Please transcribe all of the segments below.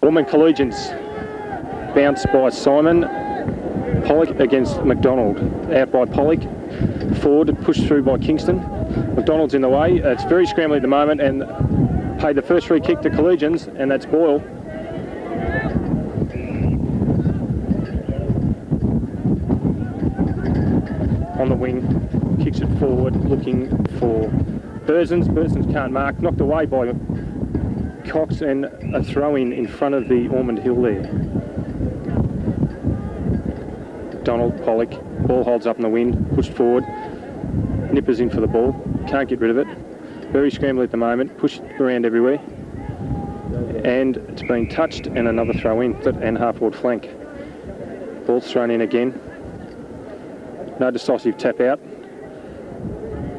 Ormond Collegians bounced by Simon. Pollock against McDonald. Out by Pollock. Forward, pushed through by Kingston. McDonald's in the way. It's very scrambly at the moment and paid the first free kick to Collegians, and that's Boyle. On the wing, kicks it forward, looking for Bursons. Bursons can't mark, knocked away by Cox, and a throw in front of the Ormond Hill there. Donald, Pollock, ball holds up in the wind, pushed forward, Nippers in for the ball, can't get rid of it. Very scrambled at the moment, pushed around everywhere, and it's been touched, and another throw in, and half-forward flank. Ball's thrown in again. No decisive tap out.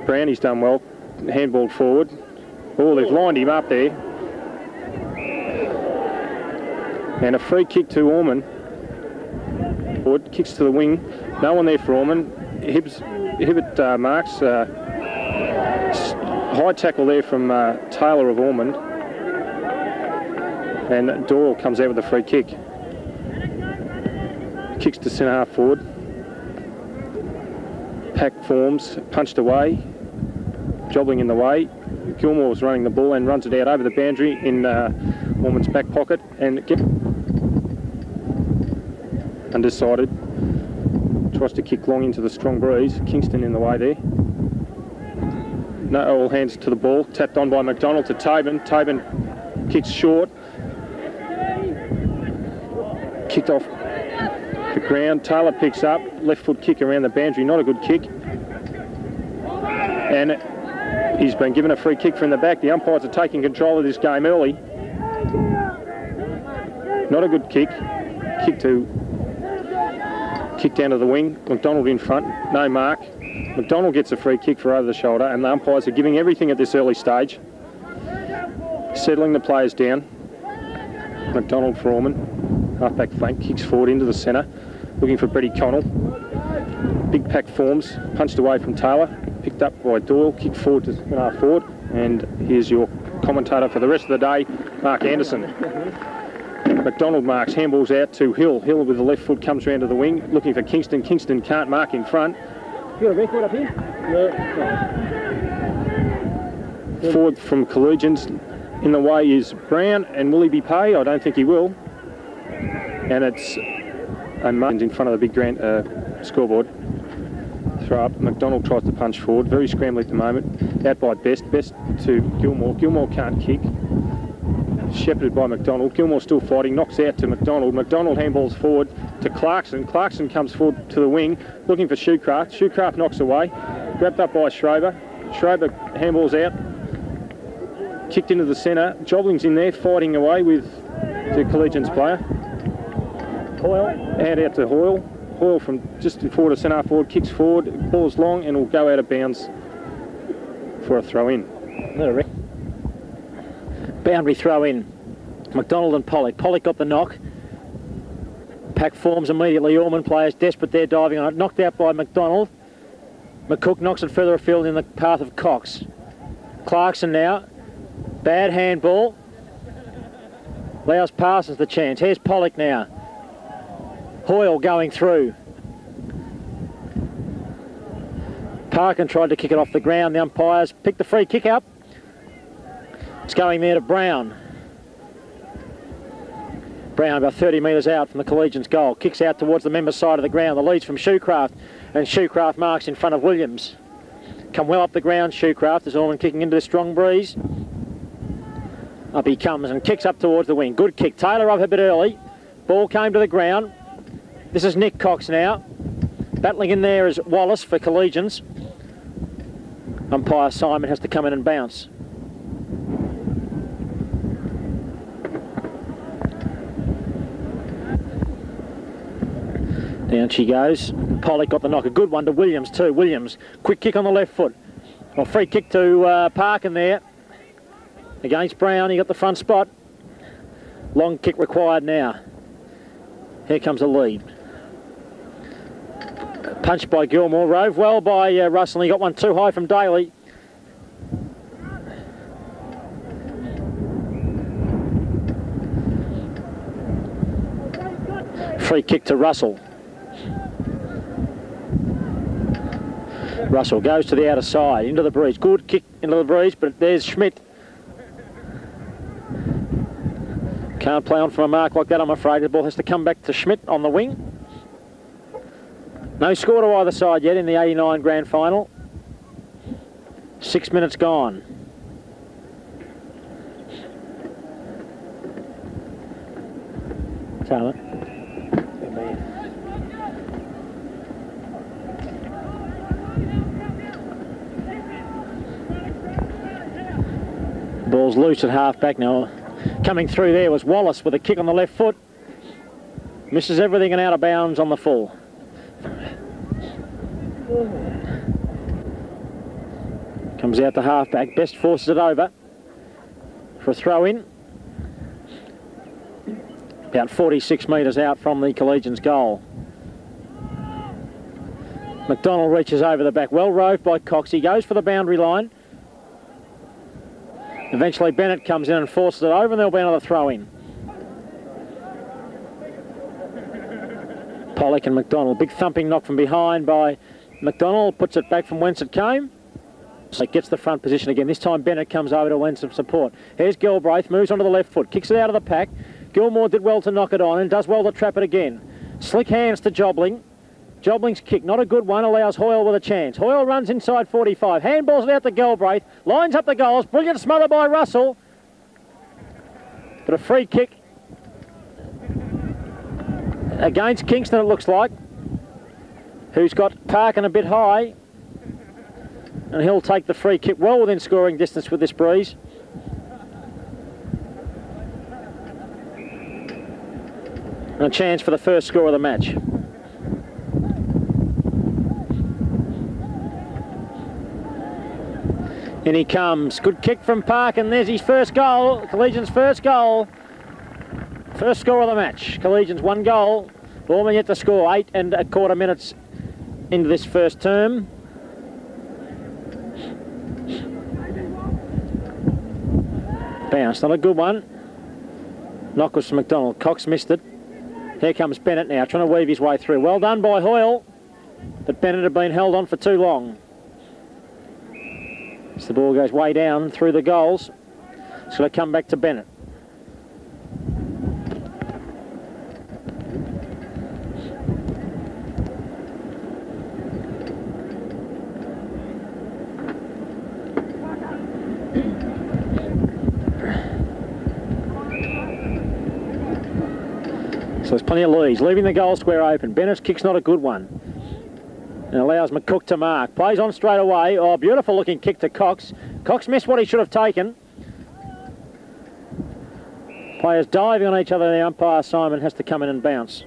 Brownie's done well, handballed forward. Oh, they've lined him up there. And a free kick to Ormond. Forward, kicks to the wing. No one there for Ormond. Hibbert marks. High tackle there from Taylor of Ormond. And Doyle comes out with a free kick. Kicks to centre half forward. Pack forms, punched away, jobbling in the way. Gilmore's running the ball and runs it out over the boundary in Ormond's back pocket, and undecided. Tries to kick long into the strong breeze. Kingston in the way there. No, all hands to the ball. Tapped on by McDonald to Tobin. Tobin kicks short. Kicked off the ground. Taylor picks up. Left foot kick around the boundary. Not a good kick. And he's been given a free kick from the back. The umpires are taking control of this game early. Not a good kick. Kick down to the wing. McDonald in front. No mark. McDonald gets a free kick for over the shoulder, and the umpires are giving everything at this early stage. Settling the players down. McDonald for Ormond. Half-back flank. Kicks forward into the centre. Looking for Brady Connell. Big pack forms. Punched away from Taylor. Picked up by Doyle. Kicked forward to half forward. And here's your commentator for the rest of the day, Mark Anderson. McDonald marks, handballs out to Hill. Hill with the left foot comes round to the wing, looking for Kingston. Kingston can't mark in front. You got a record up here? No. Forward from Collegians. In the way is Brown, and will he be paid? I don't think he will. And it's a Martins in front of the big grand scoreboard. Throw up. McDonald tries to punch forward. Very scrambly at the moment. Out by Best. Best to Gilmore. Gilmore can't kick. Shepherded by McDonald. Gilmore still fighting. Knocks out to McDonald. McDonald handballs forward to Clarkson. Clarkson comes forward to the wing, looking for Shoecraft. Shoecraft knocks away. Grabbed up by Schroeder. Schroeder handballs out. Kicked into the centre. Jobling's in there, fighting away with the Collegians player. Hoyle. Out to Hoyle. Hoyle from just forward to centre forward, kicks forward, ball's long, and will go out of bounds for a throw in. Boundary throw in. McDonald and Pollock. Pollock got the knock. Pack forms immediately. Ormond players desperate there, diving on it. Knocked out by McDonald. McCook knocks it further afield in the path of Cox. Clarkson now. Bad handball. Allows Parsons the chance. Here's Pollock now. Hoyle going through. Parkin tried to kick it off the ground. The umpires picked the free kick up. It's going there to Brown. Brown about 30 metres out from the Collegians' goal. Kicks out towards the member side of the ground. The lead's from Shoecraft, and Shoecraft marks in front of Williams. Come well up the ground, Shoecraft, as Ormond kicking into the strong breeze. Up he comes and kicks up towards the wing. Good kick. Taylor up a bit early. Ball came to the ground. This is Nick Cox now. Battling in there is Wallace for Collegians. Umpire Simon has to come in and bounce. Down she goes. Pollock got the knock. A good one to Williams too. Williams, quick kick on the left foot. Well, free kick to Parkin there. Against Brown, he got the front spot. Long kick required now. Here comes a lead. Punched by Gilmore. Rove well by Russell. He got one too high from Daly. Free kick to Russell. Russell goes to the outer side, into the breeze. Good kick into the breeze, but there's Schmidt. Can't play on from a mark like that, I'm afraid. The ball has to come back to Schmidt on the wing. No score to either side yet in the 89 grand final. 6 minutes gone. Taylor. Ball's loose at half back now. Coming through there was Wallace with a kick on the left foot. Misses everything and out of bounds on the full. Comes out to half back. Best forces it over for a throw in. About 46 metres out from the Collegians goal. McDonald reaches over the back. Well roved by Cox. He goes for the boundary line. Eventually Bennett comes in and forces it over, and there'll be another throw in. Pollock and McDonald. Big thumping knock from behind by McDonald. Puts it back from whence it came. So it gets the front position again. This time Bennett comes over to lend some support. Here's Galbraith. Moves onto the left foot. Kicks it out of the pack. Gilmore did well to knock it on and does well to trap it again. Slick hands to Jobling. Jobling's kick, not a good one, allows Hoyle with a chance. Hoyle runs inside 45, handballs it out to Galbraith, lines up the goals, brilliant smother by Russell. But a free kick against Kingston, it looks like, who's got Parkin a bit high. And he'll take the free kick well within scoring distance with this breeze. And a chance for the first score of the match. In he comes. Good kick from Park, and there's his first goal. Collegians' first goal. First score of the match. Collegians 1 goal. Ormond yet to score. 8 1/4 minutes into this first term. Bounce, not a good one. Knock was from McDonald. Cox missed it. Here comes Bennett now, trying to weave his way through. Well done by Hoyle, but Bennett had been held on for too long. As the ball goes way down through the goals, it's going to come back to Bennett. So there's plenty of leads, leaving the goal square open. Bennett's kick's not a good one. And allows McCook to mark. Plays on straight away. Oh, beautiful looking kick to Cox. Cox missed what he should have taken. Players diving on each other. The umpire, Simon, has to come in and bounce.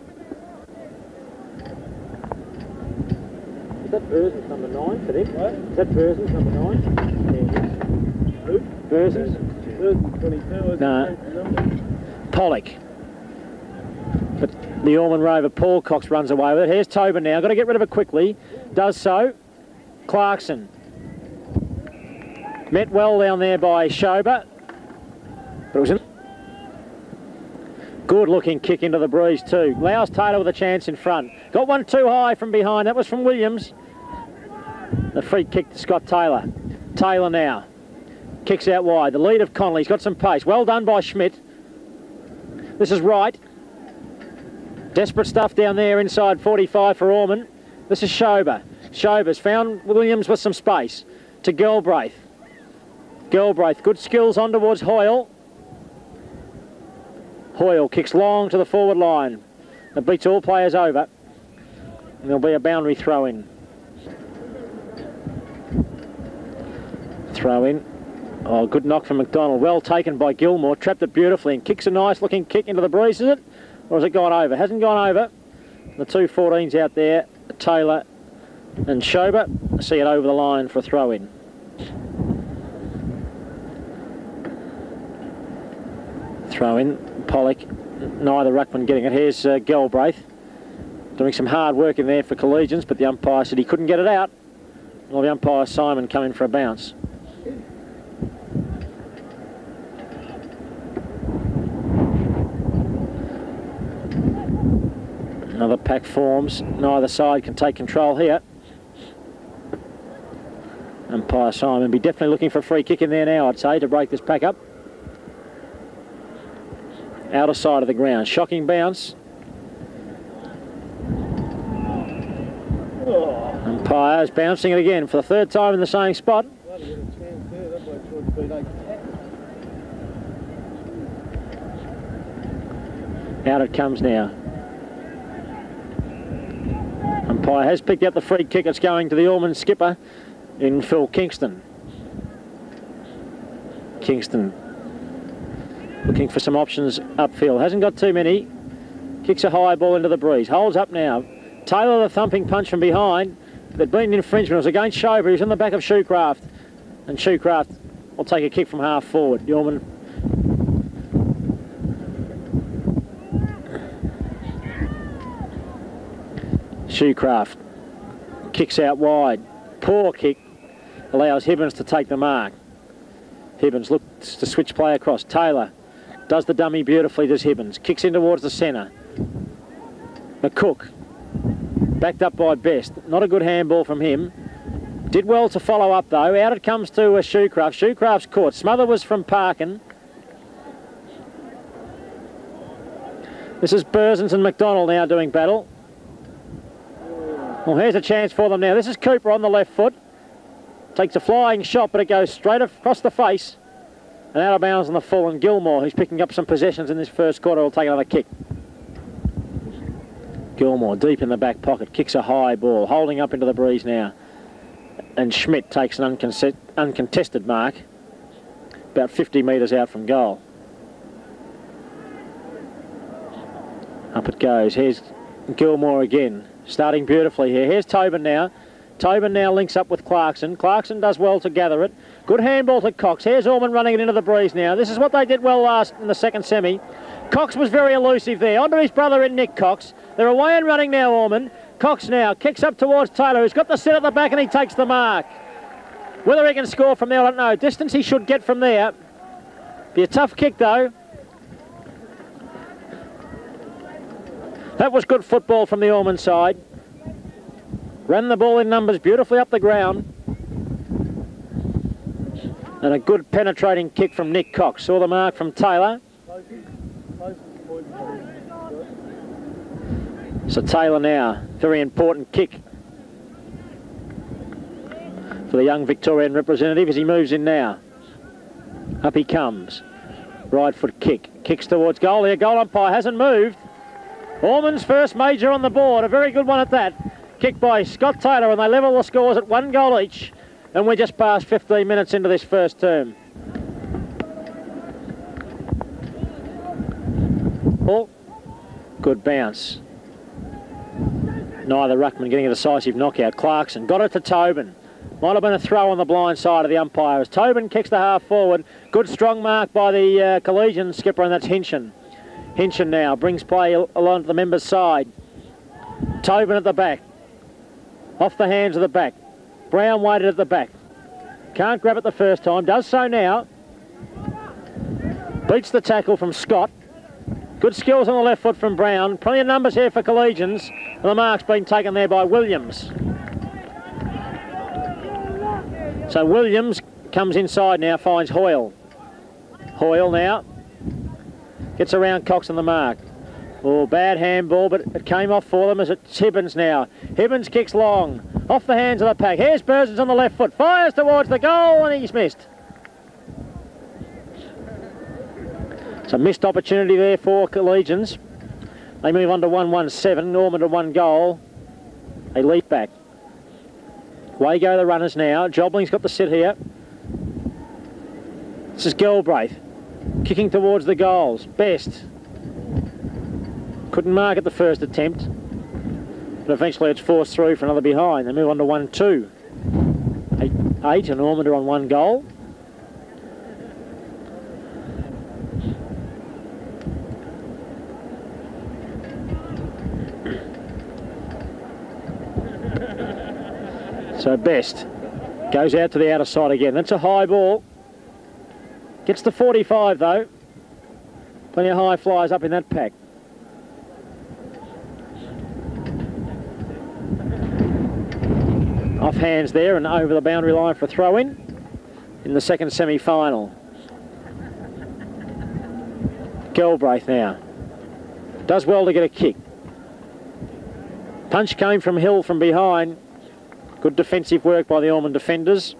Is that Burson's number 9 for them? What? Is that Burson's number 9? Yeah. Who? Burson's? Burson's 22. No. Pollock. But the Ormond Rover, Paul Cox, runs away with it. Here's Tobin now. Got to get rid of it quickly. Does so. Clarkson. Met well down there by Schober. But it was in. Good looking kick into the breeze too. Lowes Taylor with a chance in front. Got one too high from behind. That was from Williams. The free kick to Scott Taylor. Taylor now. Kicks out wide. The lead of Connolly's got some pace. Well done by Schmidt. This is Wright. Desperate stuff down there inside 45 for Ormond. This is Schober. Schober's found Williams with some space to Galbraith. Galbraith, good skills on towards Hoyle. Hoyle kicks long to the forward line. It beats all players over. And there'll be a boundary throw in. Throw in. Oh, good knock from McDonald. Well taken by Gilmore. Trapped it beautifully and kicks a nice looking kick into the breeze, is it? Or has it gone over? Hasn't gone over. The two 14s out there, Taylor and Schober, see it over the line for a throw in. Throw in, Pollock, neither ruckman getting it. Here's Galbraith, doing some hard work in there for Collegians, but the umpire said he couldn't get it out. Well, the umpire, Simon, come in for a bounce. Another pack forms. Neither side can take control here. Umpire Simon be definitely looking for a free kick in there now, I'd say, to break this pack up. Outer side of the ground. Shocking bounce. Umpire's bouncing it again for the third time in the same spot. Out it comes now. Umpire has picked up the free kick. It's going to the Ormond skipper in Phil Kingston. Kingston looking for some options upfield. Hasn't got too many. Kicks a high ball into the breeze. Holds up now. Taylor the thumping punch from behind. There'd been an infringement. It was against Shover. He's on the back of Shoecraft. And Shoecraft will take a kick from half forward. The Ormond Shoecraft kicks out wide. Poor kick. Allows Hibbins to take the mark. Hibbins looks to switch play across. Taylor does the dummy beautifully, does Hibbins. Kicks in towards the centre. McCook, backed up by Best. Not a good handball from him. Did well to follow up though. Out it comes to Shoecraft. Shoecraft's caught. Smother was from Parkin. This is Burzens and McDonald now doing battle. Well, here's a chance for them now. This is Cooper on the left foot. Takes a flying shot, but it goes straight across the face and out of bounds on the full. And Gilmore, who's picking up some possessions in this first quarter, will take another kick. Gilmore deep in the back pocket, kicks a high ball, holding up into the breeze now. And Schmidt takes an uncontested mark, about 50 metres out from goal. Up it goes. Here's Gilmore again, starting beautifully here. Here's Tobin now. Tobin now links up with Clarkson. Clarkson does well to gather it. Good handball to Cox. Here's Ormond running it into the breeze now. This is what they did well last in the second semi. Cox was very elusive there. Onto his brother in Nick Cox. They're away and running now, Ormond. Cox now kicks up towards Taylor, who's got the set at the back, and he takes the mark. Whether he can score from there, I don't know. Distance he should get from there. Be a tough kick, though. That was good football from the Ormond side. Ran the ball in numbers beautifully up the ground. And a good penetrating kick from Nick Cox. Saw the mark from Taylor. So Taylor now, very important kick for the young Victorian representative as he moves in now. Up he comes. Right foot kick. Kicks towards goal here. Goal umpire hasn't moved. Ormond's first major on the board. A very good one at that. Kick by Scott Taylor, and they level the scores at 1 goal each. And we're just past 15 minutes into this first term. Oh, good bounce. Neither ruckman getting a decisive knockout. Clarkson got it to Tobin. Might have been a throw on the blind side of the umpire as Tobin kicks the half forward. Good strong mark by the Collegians skipper, and that's Hinchin. Hinchin now brings play along to the members' side. Tobin at the back. Off the hands of the back. Brown waited at the back. Can't grab it the first time. Does so now. Beats the tackle from Scott. Good skills on the left foot from Brown. Plenty of numbers here for Collegians. And the mark's been taken there by Williams. So Williams comes inside now, finds Hoyle. Hoyle now gets around Cox on the mark. Oh, bad handball, but it came off for them as it's Hibbins now. Hibbins kicks long, off the hands of the pack. Here's Burzens on the left foot, fires towards the goal, and he's missed. It's a missed opportunity there for Collegians. They move on to 1-1-7, Ormond to 1 goal. They leap back. Away go the runners now. Jobling's got the sit here. This is Galbraith, kicking towards the goals. Best. Couldn't mark at the first attempt, but eventually it's forced through for another behind. They move on to 1-2. 8 and Ormond are on 1 goal. So Best goes out to the outer side again. That's a high ball. Gets to 45 though. Plenty of high flyers up in that pack. Off hands there and over the boundary line for a throw-in the second semi-final. Galbraith now. Does well to get a kick. Punch came from Hill from behind. Good defensive work by the Ormond defenders.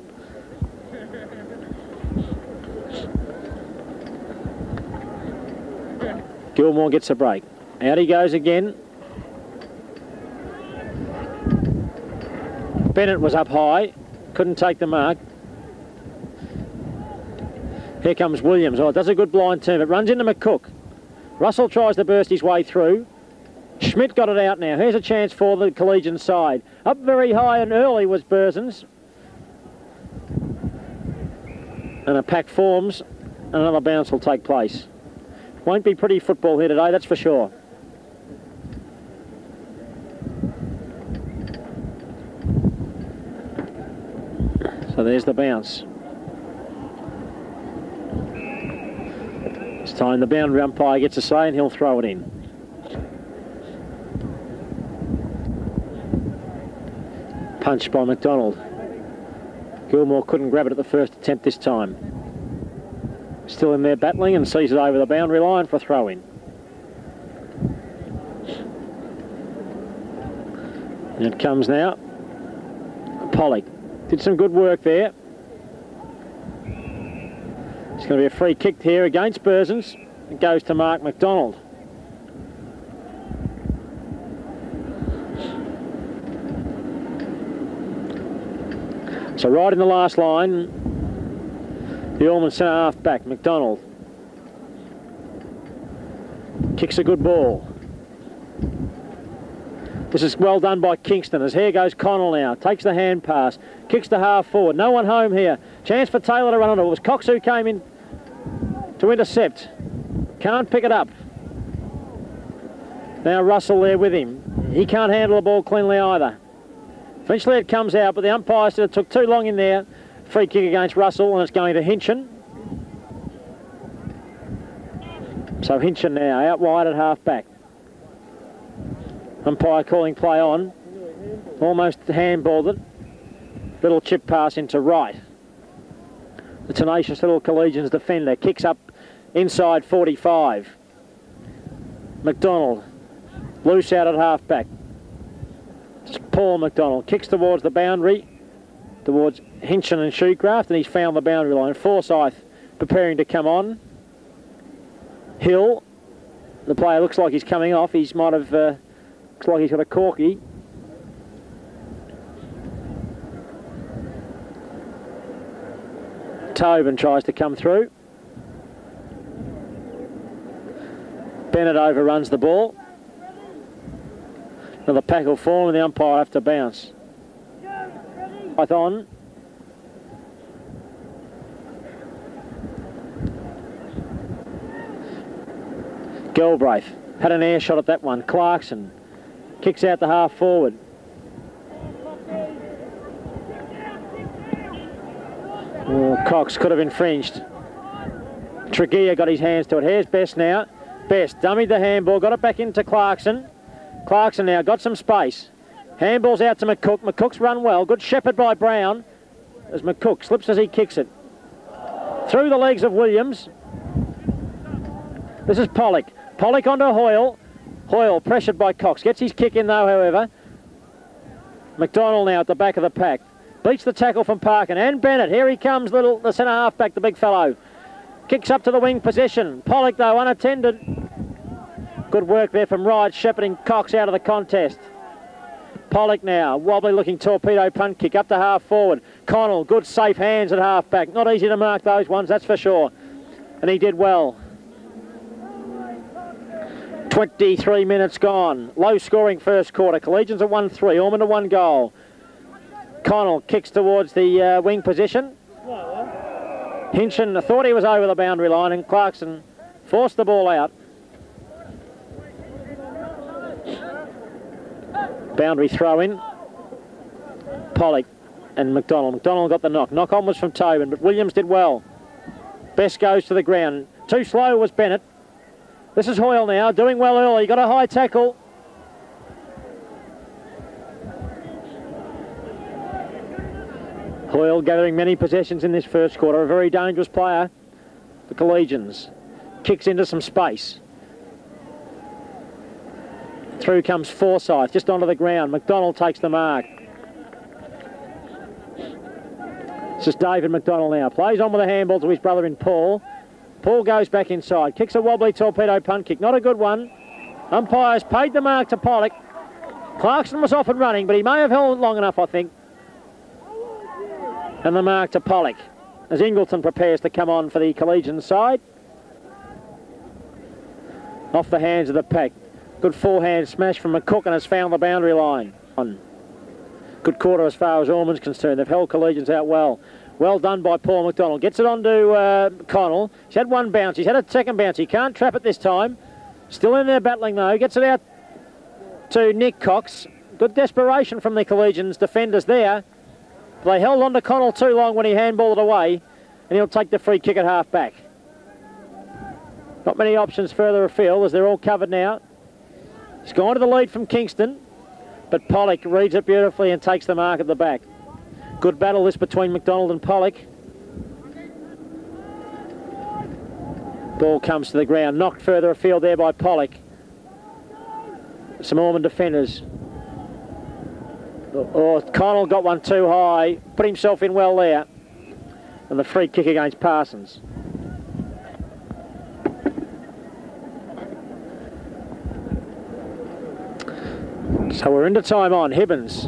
Gilmore gets a break. Out he goes again. Bennett was up high. Couldn't take the mark. Here comes Williams. Oh, it does a good blind turn, but runs into McCook. Russell tries to burst his way through. Schmidt got it out now. Here's a chance for the Collegian side. Up very high and early was Burzens. And a pack forms. Another bounce will take place. Won't be pretty football here today, that's for sure. So there's the bounce. This time the boundary umpire gets a say and he'll throw it in. Punched by McDonald. Gilmore couldn't grab it at the first attempt this time. Still in there battling and sees it over the boundary line for a throw-in. And it comes now. Pollock did some good work there. It's going to be a free kick here against Burzens. It goes to Mark McDonald. So right in the last line, the Ormond centre half back, McDonald. Kicks a good ball. This is well done by Kingston, as here goes Connell now. Takes the hand pass, kicks the half forward. No one home here. Chance for Taylor to run onto it. It was Cox who came in to intercept. Can't pick it up. Now Russell there with him. He can't handle the ball cleanly either. Eventually it comes out, but the umpire said it took too long in there. Free kick against Russell, and it's going to Hinchin. So Hinchin now, out wide at half back. Umpire calling play on. Almost handballed it. Little chip pass into right. The tenacious little Collegians defender kicks up inside 45. McDonald, loose out at half back. It's Paul McDonald, kicks towards the boundary, towards Hinchin and Shoecraft, and he's found the boundary line. Forsyth preparing to come on. Hill, the player looks like he's coming off. He's might have, looks like he's got a corky. Tobin tries to come through. Bennett overruns the ball. Another pack will form and the umpire will have to bounce. Python. Galbraith had an air shot at that one. Clarkson kicks out the half forward. Oh, Cox could have infringed. Tregear got his hands to it. Here's Best now. Best dummied the handball, got it back into Clarkson. Clarkson now got some space. Handball's out to McCook. McCook's run well. Good shepherd by Brown as McCook slips as he kicks it. Through the legs of Williams. This is Pollock. Pollock onto Hoyle. Hoyle pressured by Cox. Gets his kick in though, however. McDonald now at the back of the pack. Beats the tackle from Parkin and Bennett. Here he comes, the centre half back, the big fellow. Kicks up to the wing possession. Pollock though unattended. Good work there from Wright, shepherding Cox out of the contest. Pollock now, wobbly looking torpedo punt kick up to half forward. Connell, good safe hands at half back. Not easy to mark those ones, that's for sure. And he did well. 23 minutes gone. Low scoring first quarter. Collegians at 1-3. Ormond at 1 goal. Connell kicks towards the wing position. Hinchin thought he was over the boundary line and Clarkson forced the ball out. Boundary throw in. Pollock and McDonald. McDonald got the knock. Knock on was from Tobin, but Williams did well. Best goes to the ground. Too slow was Bennett. This is Hoyle now, doing well early. Got a high tackle. Hoyle gathering many possessions in this first quarter. A very dangerous player, the Collegians. Kicks into some space. Through comes Forsyth, just onto the ground. McDonald takes the mark. This is David McDonald now. Plays on with a handball to his brother in Paul. Paul goes back inside. Kicks a wobbly torpedo punt kick. Not a good one. Umpires paid the mark to Pollock. Clarkson was off and running, but he may have held long enough, I think. And the mark to Pollock as Ingleton prepares to come on for the Collegian side. Off the hands of the pack. Good forehand smash from McCook and has found the boundary line. Good quarter as far as Ormond's concerned. They've held Collegians out well. Well done by Paul McDonald. Gets it on to Connell. He's had one bounce. He's had a second bounce. He can't trap it this time. Still in there battling though. Gets it out to Nick Cox. Good desperation from the Collegians defenders there. They held on to Connell too long when he handballed it away, and he'll take the free kick at half back. Not many options further afield as they're all covered now. He's gone to the lead from Kingston, but Pollock reads it beautifully and takes the mark at the back. Good battle this between McDonald and Pollock. Ball comes to the ground, knocked further afield there by Pollock. Some Ormond defenders. Oh, Connell got one too high, put himself in well there. And the free kick against Parsons. So we're into time on. Hibbins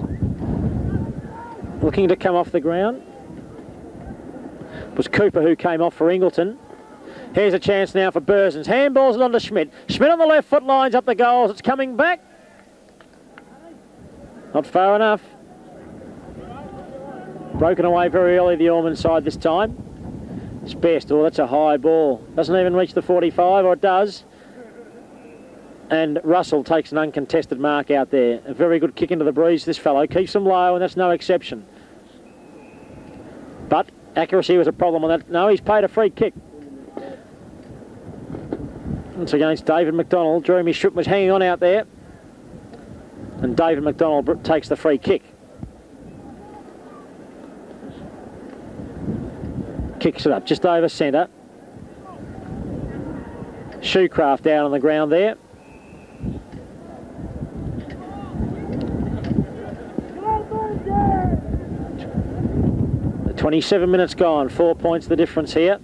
looking to come off the ground. It was Cooper who came off for Ingleton. Here's a chance now for Bursons. Handballs it on to Schmidt. Schmidt on the left foot lines up the goals. It's coming back. Not far enough. Broken away very early, the Ormond side this time. It's best. Oh, that's a high ball. Doesn't even reach the 45, or it does. And Russell takes an uncontested mark out there. A very good kick into the breeze, this fellow. Keeps them low, and that's no exception. But accuracy was a problem on that. No, he's paid a free kick. It's against David McDonald. Jeremy Shroop was hanging on out there. And David McDonald takes the free kick. Kicks it up just over centre. Shoecraft down on the ground there. The 27 minutes gone. 4 points the difference here.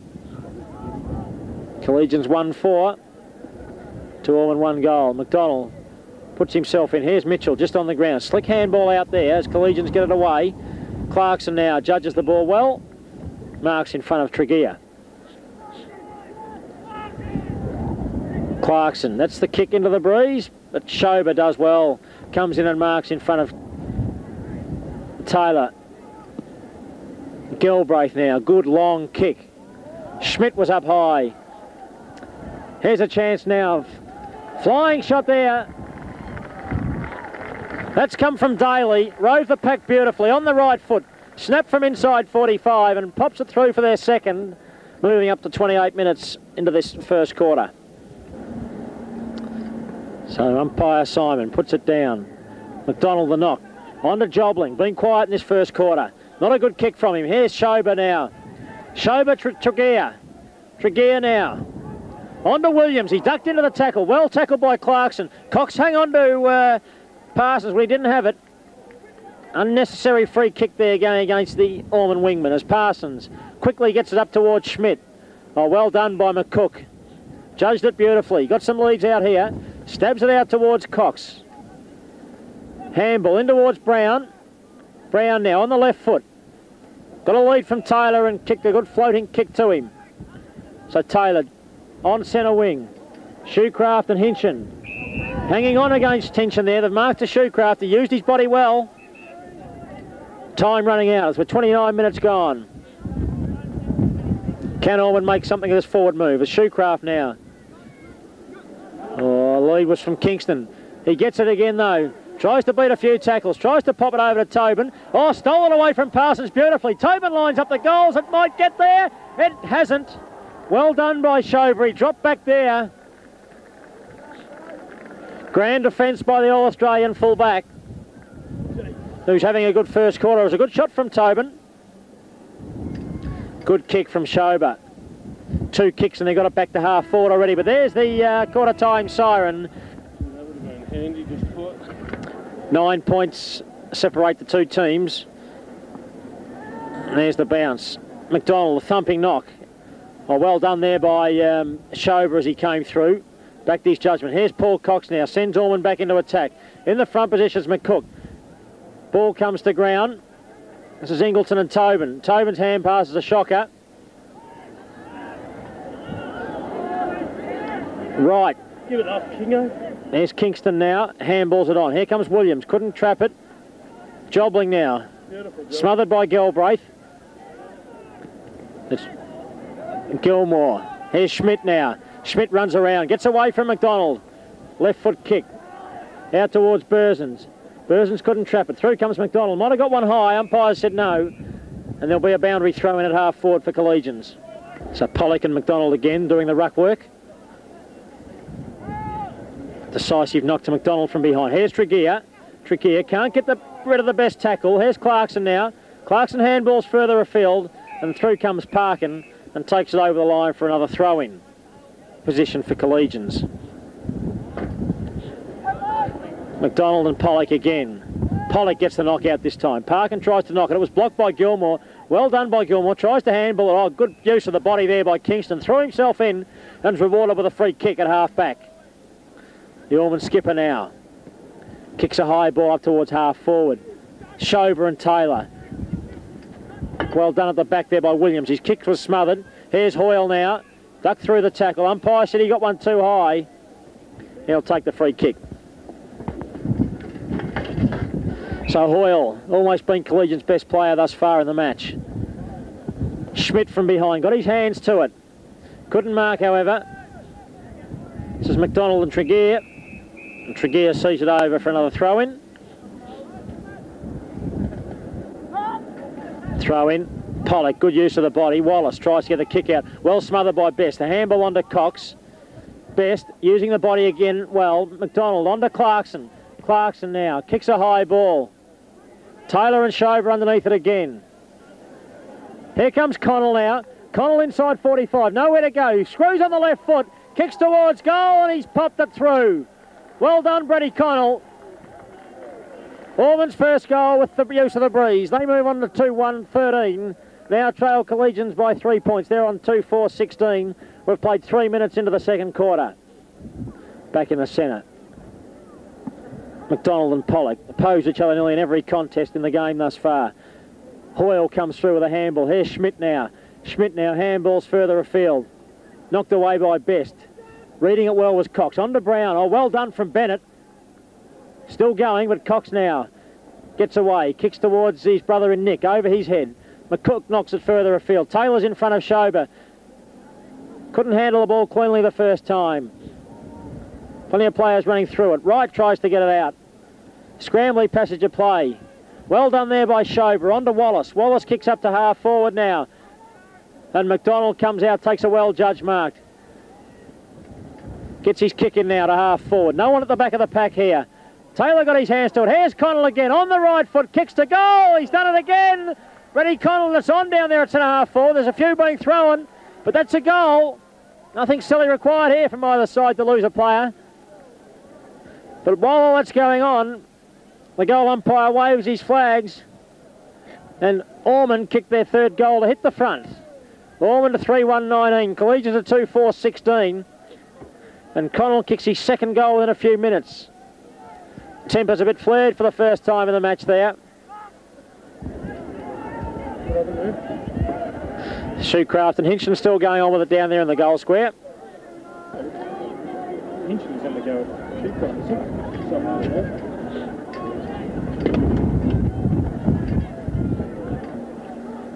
Collegians 1-4 to Ormond 1 goal. McDonald puts himself in. Here's Mitchell just on the ground. Slick handball out there as Collegians get it away. Clarkson now judges the ball well. Marks in front of Tregear. Clarkson, that's the kick into the breeze, but Schober does well. Comes in and marks in front of Taylor. Galbraith now, good long kick. Schmidt was up high. Here's a chance now. Flying shot there. That's come from Daly. Rode the pack beautifully on the right foot. Snap from inside 45 and pops it through for their second. Moving up to 28 minutes into this first quarter. So umpire Simon puts it down. McDonald the knock. On to Jobling. Been quiet in this first quarter. Not a good kick from him. Here's Schober now. Schober, Tregear. Tregear now. On to Williams. He ducked into the tackle. Well tackled by Clarkson. Cox hang on to Parsons. We didn't have it. Unnecessary free kick there going against the Ormond wingman as Parsons quickly gets it up towards Schmidt. Oh, well done by McCook. Judged it beautifully. Got some leads out here. Stabs it out towards Cox. Handball in towards Brown. Brown now on the left foot. Got a lead from Taylor and kicked a good floating kick to him. So Taylor on centre wing. Shoecraft and Hinchin. Hanging on against Hinchin there. They've marked to Shoecraft. He used his body well. Time running out as we're 29 minutes gone. Can Ormond make something of this forward move? It's Shoecraft now. Oh, lead was from Kingston. He gets it again though. Tries to beat a few tackles. Tries to pop it over to Tobin. Oh, stolen away from Parsons beautifully. Tobin lines up the goals. It might get there. It hasn't. Well done by Schober. He dropped back there. Grand defence by the All-Australian fullback, who's having a good first quarter. It was a good shot from Tobin. Good kick from Schober. 2 kicks and they got it back to half forward already. But there's the quarter time siren. That would have been handy, just caught. 9 points separate the two teams. And there's the bounce. McDonald, a thumping knock. Oh, well done there by Schober as he came through. Back to his judgment. Here's Paul Cox now. Sends Ormond back into attack. In the front position is McCook. Ball comes to ground. This is Ingleton and Tobin. Tobin's hand pass is a shocker. Right. Give it off, Kingo. There's Kingston now. Handballs it on. Here comes Williams. Couldn't trap it. Jobling now. Beautiful. Smothered by Galbraith. It's Gilmore. Here's Schmidt now. Schmidt runs around. Gets away from McDonald. Left foot kick. Out towards Burzens. Burzens couldn't trap it. Through comes McDonald. Might have got one high. Umpires said no. And there'll be a boundary throw in at half forward for Collegians. So Pollock and McDonald again doing the ruck work. Decisive knock to McDonald from behind. Here's Tregear. Tregear can't get rid of the best tackle. Here's Clarkson now. Clarkson handballs further afield. And through comes Parkin and takes it over the line for another throw-in position for Collegians. McDonald and Pollock again. Pollock gets the knockout this time. Parkin tries to knock it. It was blocked by Gilmore. Well done by Gilmore. Tries to handball it. Oh, good use of the body there by Kingston. Threw himself in and is rewarded with a free kick at half back. The Ormond skipper now. Kicks a high ball up towards half forward. Schober and Taylor. Well done at the back there by Williams. His kick was smothered. Here's Hoyle now. Ducked through the tackle. Umpire said he got one too high. He'll take the free kick. So Hoyle, almost been Collegians' best player thus far in the match. Schmidt from behind, got his hands to it. Couldn't mark, however. This is McDonald and Tregear. And Tregear sees it over for another throw-in. Throw-in. Pollock, good use of the body. Wallace tries to get the kick out. Well smothered by Best. The handball onto Cox. Best using the body again. Well, McDonald onto Clarkson. Clarkson now kicks a high ball. Taylor and Schober underneath it again. Here comes Connell now. Connell inside 45. Nowhere to go. Screws on the left foot. Kicks towards goal and he's popped it through. Well done, Brady Connell. Ormond's first goal with the use of the breeze. They move on to 2-1-13. Now trail Collegians by 3 points. They're on 2-4-16. We've played 3 minutes into the second quarter. Back in the centre. McDonald and Pollock oppose each other nearly in every contest in the game thus far. Hoyle comes through with a handball. Here's Schmidt now. Schmidt now handballs further afield. Knocked away by Best. Reading it well was Cox. On to Brown. Oh, well done from Bennett. Still going, but Cox now gets away. Kicks towards his brother in Nick. Over his head. McCook knocks it further afield. Taylor's in front of Schober. Couldn't handle the ball cleanly the first time. Plenty of players running through it. Wright tries to get it out. Scrambly passage of play. Well done there by Schober. On to Wallace. Wallace kicks up to half forward now. And McDonald comes out, takes a well-judged mark. Gets his kick in now to half forward. No one at the back of the pack here. Taylor got his hands to it. Here's Connell again. On the right foot. Kicks to goal. He's done it again. Brady Connell, it's on down there at centre half forward. There's a few being thrown, but that's a goal. Nothing silly required here from either side to lose a player. But while all that's going on, the goal umpire waves his flags. And Ormond kicked their third goal to hit the front. Ormond to 3-1-19. Collegians to 2-4-16. And Connell kicks his second goal within a few minutes. Temper's a bit flared for the first time in the match there. Shoecraft and Hinchin still going on with it down there in the goal square. Hinchin's going to go with Shoecraft.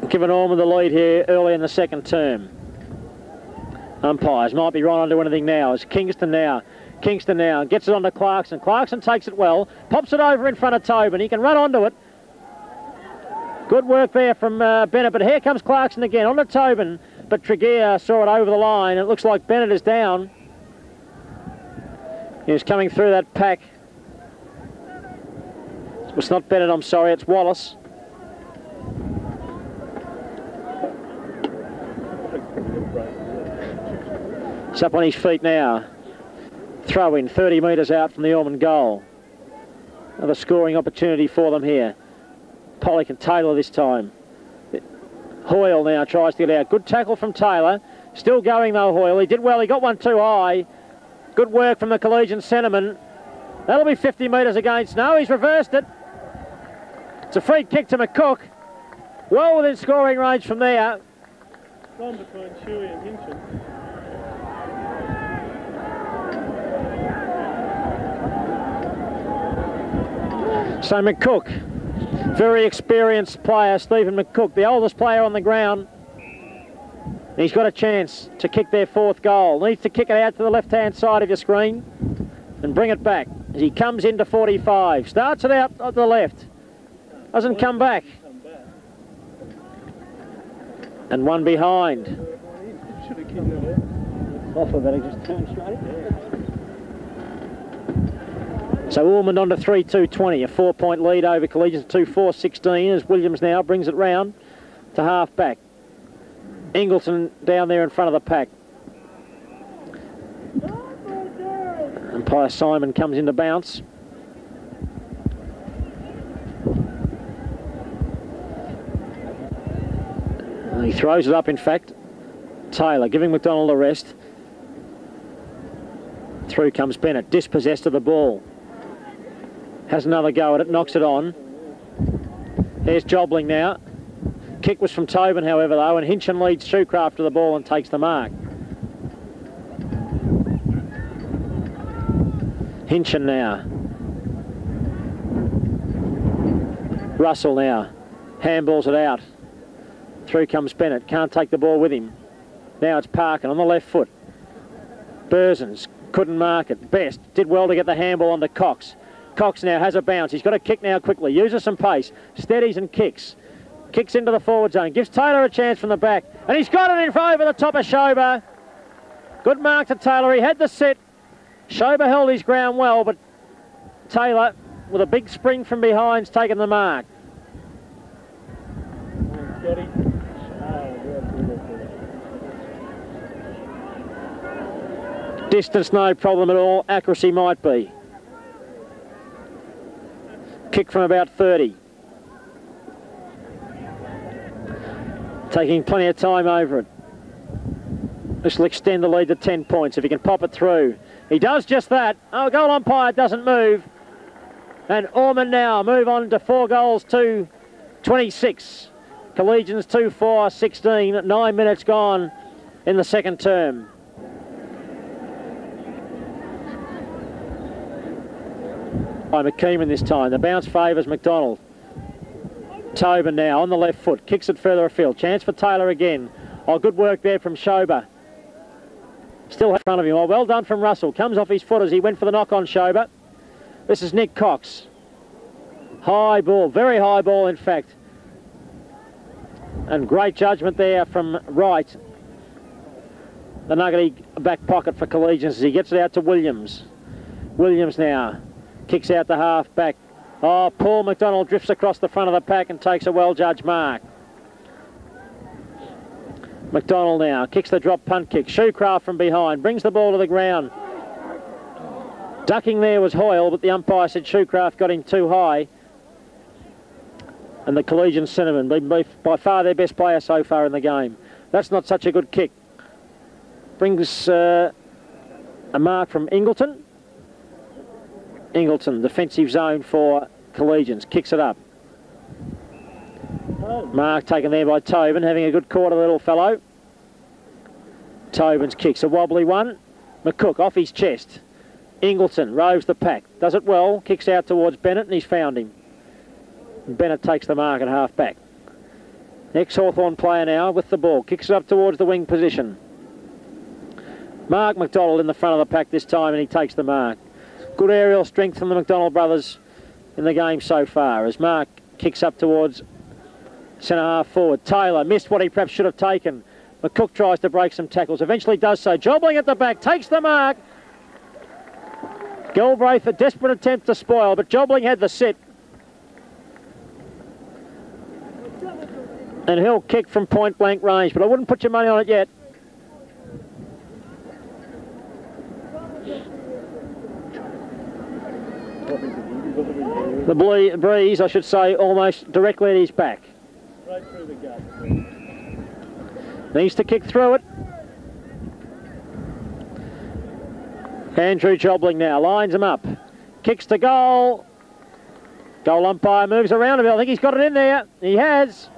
Giving Ormond the lead here early in the second term. Umpires might be right on to anything now. It's Kingston now. Kingston now gets it onto Clarkson. Clarkson takes it well, pops it over in front of Tobin. He can run onto it. Good work there from Bennett, but here comes Clarkson again onto Tobin. But Tregear saw it over the line. It looks like Bennett is down. He's coming through that pack. It's not Bennett, I'm sorry, it's Wallace. He's up on his feet now. Throw in 30 metres out from the Ormond goal. Another scoring opportunity for them here. Pollock and Taylor this time. Hoyle now tries to get out. Good tackle from Taylor. Still going though, Hoyle. He did well. He got one too high. Good work from the Collegian centreman. That'll be 50 metres against. No, he's reversed it. It's a free kick to McCook. Well within scoring range from there. One between Shuey and Hinchin. So McCook, very experienced player, Stephen McCook, the oldest player on the ground. He's got a chance to kick their fourth goal. Needs to kick it out to the left-hand side of your screen and bring it back as he comes into 45. Starts it out at the left. Doesn't come back. And one behind. Off of that, he just turned straight. So Ormond on to 3-2-20, a 4-point lead over Collegians, 2-4-16 as Williams now brings it round to half back. Ingleton down there in front of the pack. Umpire Simon comes in to bounce. He throws it up, in fact. Taylor giving McDonald a rest. Through comes Bennett, dispossessed of the ball. Has another go at it, knocks it on. Here's Jobling now. Kick was from Tobin, however, though, and Hinchin leads Shoecraft to the ball and takes the mark. Hinchin now. Russell now. Handballs it out. Through comes Bennett. Can't take the ball with him. Now it's Parkin on the left foot. Burzens couldn't mark it. Best did well to get the handball onto Cox. Cox now has a bounce. He's got a kick now quickly. Uses some pace. Steadies and kicks. Kicks into the forward zone. Gives Taylor a chance from the back. And he's got it in over the top of Schober. Good mark to Taylor. He had the sit. Schober held his ground well, but Taylor, with a big spring from behind's taken the mark. Distance no problem at all. Accuracy might be. Kick from about 30. Taking plenty of time over it. This will extend the lead to 10 points if he can pop it through. He does just that. Oh, goal umpire doesn't move. And Ormond now move on to 4 goals to 26. Collegians 2-4-16. 9 minutes gone in the second term. By McKeeman this time. The bounce favours McDonald. Tobin now on the left foot. Kicks it further afield. Chance for Taylor again. Oh, good work there from Schober. Still in front of him. Oh, well done from Russell. Comes off his foot as he went for the knock on Schober. This is Nick Cox. High ball. Very high ball, in fact. And great judgment there from Wright. The nuggety back pocket for Collegians as he gets it out to Williams. Williams now. Kicks out the half back. Oh, Paul McDonald drifts across the front of the pack and takes a well-judged mark. McDonald now kicks the drop punt kick. Shoecraft from behind. Brings the ball to the ground. Ducking there was Hoyle, but the umpire said Shoecraft got him too high. And the Collegian centreman, by far their best player so far in the game. That's not such a good kick. Brings a mark from Ingleton. Ingleton, defensive zone for Collegians, kicks it up. Mark taken there by Tobin, having a good quarter, the little fellow. Tobin's kicks, a wobbly one. McCook off his chest. Ingleton roves the pack, does it well, kicks out towards Bennett and he's found him. And Bennett takes the mark at half back. Next Hawthorn player now with the ball, kicks it up towards the wing position. Mark McDonald in the front of the pack this time and he takes the mark. Good aerial strength from the McDonald brothers in the game so far as Mark kicks up towards centre half forward. Taylor missed what he perhaps should have taken. McCook tries to break some tackles, eventually does so. Jobling at the back, takes the mark. Galbraith, a desperate attempt to spoil, but Jobling had the sit. And he'll kick from point blank range, but I wouldn't put your money on it yet. The breeze, I should say, almost directly at his back. Right through the gut. Needs to kick through it. Andrew Jobling now lines him up. Kicks to goal. Goal umpire moves around a bit. I think he's got it in there. He has.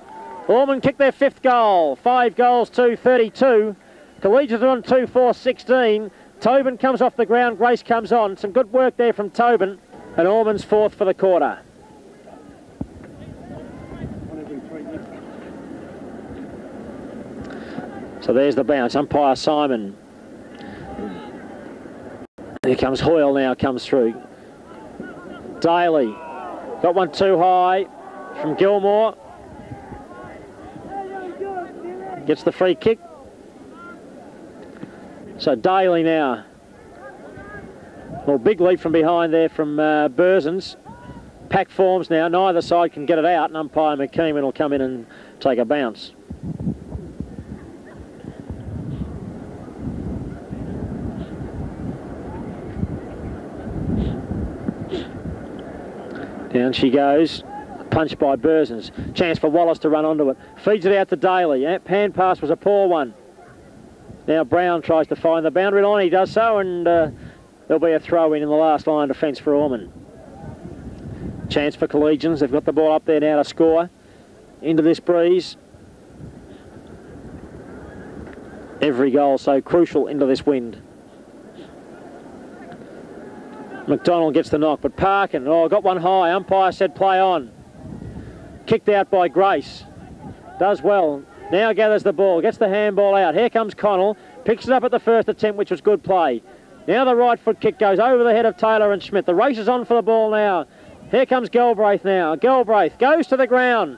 Ormond kicked their 5th goal. 5 goals to 32. Collegians are on 2-4-16. Tobin comes off the ground. Grace comes on. Some good work there from Tobin. And Ormond's 4th for the quarter. So there's the bounce. Umpire Simon. Here comes Hoyle now, comes through. Daly. Got one too high from Gilmore. Gets the free kick. So Daly now. Well, big leap from behind there from Burzens. Pack forms now. Neither side can get it out, and umpire McKeeman will come in and take a bounce. Down she goes. Punched by Burzens. Chance for Wallace to run onto it. Feeds it out to Daly. Hand pass was a poor one. Now Brown tries to find the boundary line. He does so, and there'll be a throw in the last line of defence for Ormond. Chance for Collegians. They've got the ball up there now to score. Into this breeze. Every goal so crucial into this wind. McDonald gets the knock, but Parkin, got one high. Umpire said play on. Kicked out by Grace. Does well. Now gathers the ball, gets the handball out. Here comes Connell. Picks it up at the first attempt, which was good play. Now the right foot kick goes over the head of Taylor and Schmidt. The race is on for the ball now. Here comes Galbraith now. Galbraith goes to the ground.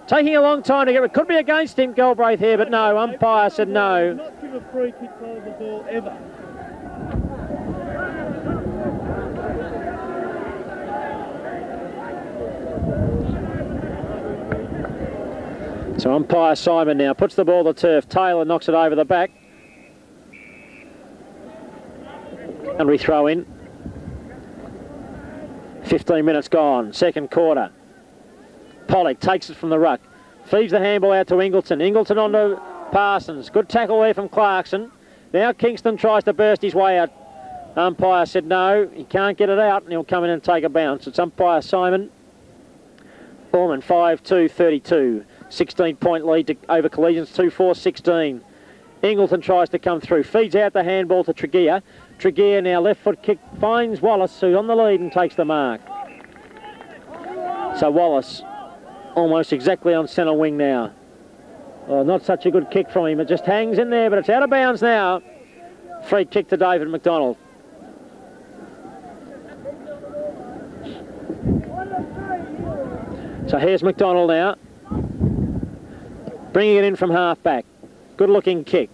Taking a long time to get it. Could be against him, Galbraith here, but no. Umpire said no. Not give a free kick for the ball ever. So umpire Simon now puts the ball to turf. Taylor knocks it over the back. And we throw in. 15 minutes gone. Second quarter. Pollock takes it from the ruck. Feeds the handball out to Ingleton. Ingleton onto Parsons. Good tackle there from Clarkson. Now Kingston tries to burst his way out. Umpire said no. He can't get it out and he'll come in and take a bounce. It's umpire Simon. Ormond 5-2-32. 16-point lead over Collegians, 2-4-16. Ingleton tries to come through. Feeds out the handball to Tregear. Tregear now left foot kick. Finds Wallace, who's on the lead and takes the mark. So Wallace almost exactly on centre wing now. Well, not such a good kick from him. It just hangs in there, but it's out of bounds now. Free kick to David McDonald. So here's McDonald now. Bringing it in from half back. Good looking kick.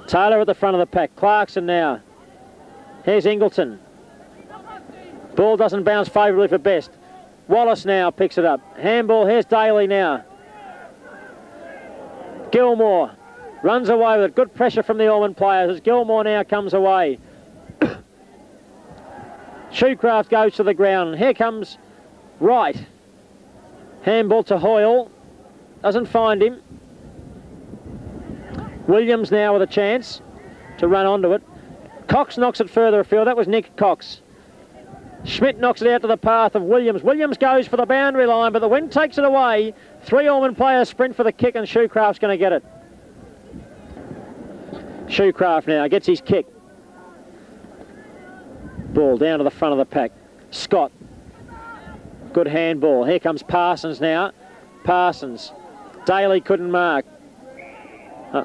Taylor at the front of the pack. Clarkson now. Here's Ingleton. Ball doesn't bounce favourably for Best. Wallace now picks it up. Handball. Here's Daly now. Gilmore runs away with it. Good pressure from the Ormond players as Gilmore now comes away. Shoecraft goes to the ground. Here comes Wright. Handball to Hoyle. Doesn't find him. Williams now with a chance to run onto it. Cox knocks it further afield. That was Nick Cox. Schmidt knocks it out to the path of Williams. Williams goes for the boundary line, but the wind takes it away. 3 Ormond players sprint for the kick and Shoecraft's going to get it. Shoecraft now gets his kick. Ball down to the front of the pack. Scott. Good handball. Here comes Parsons now. Parsons. Daly couldn't mark.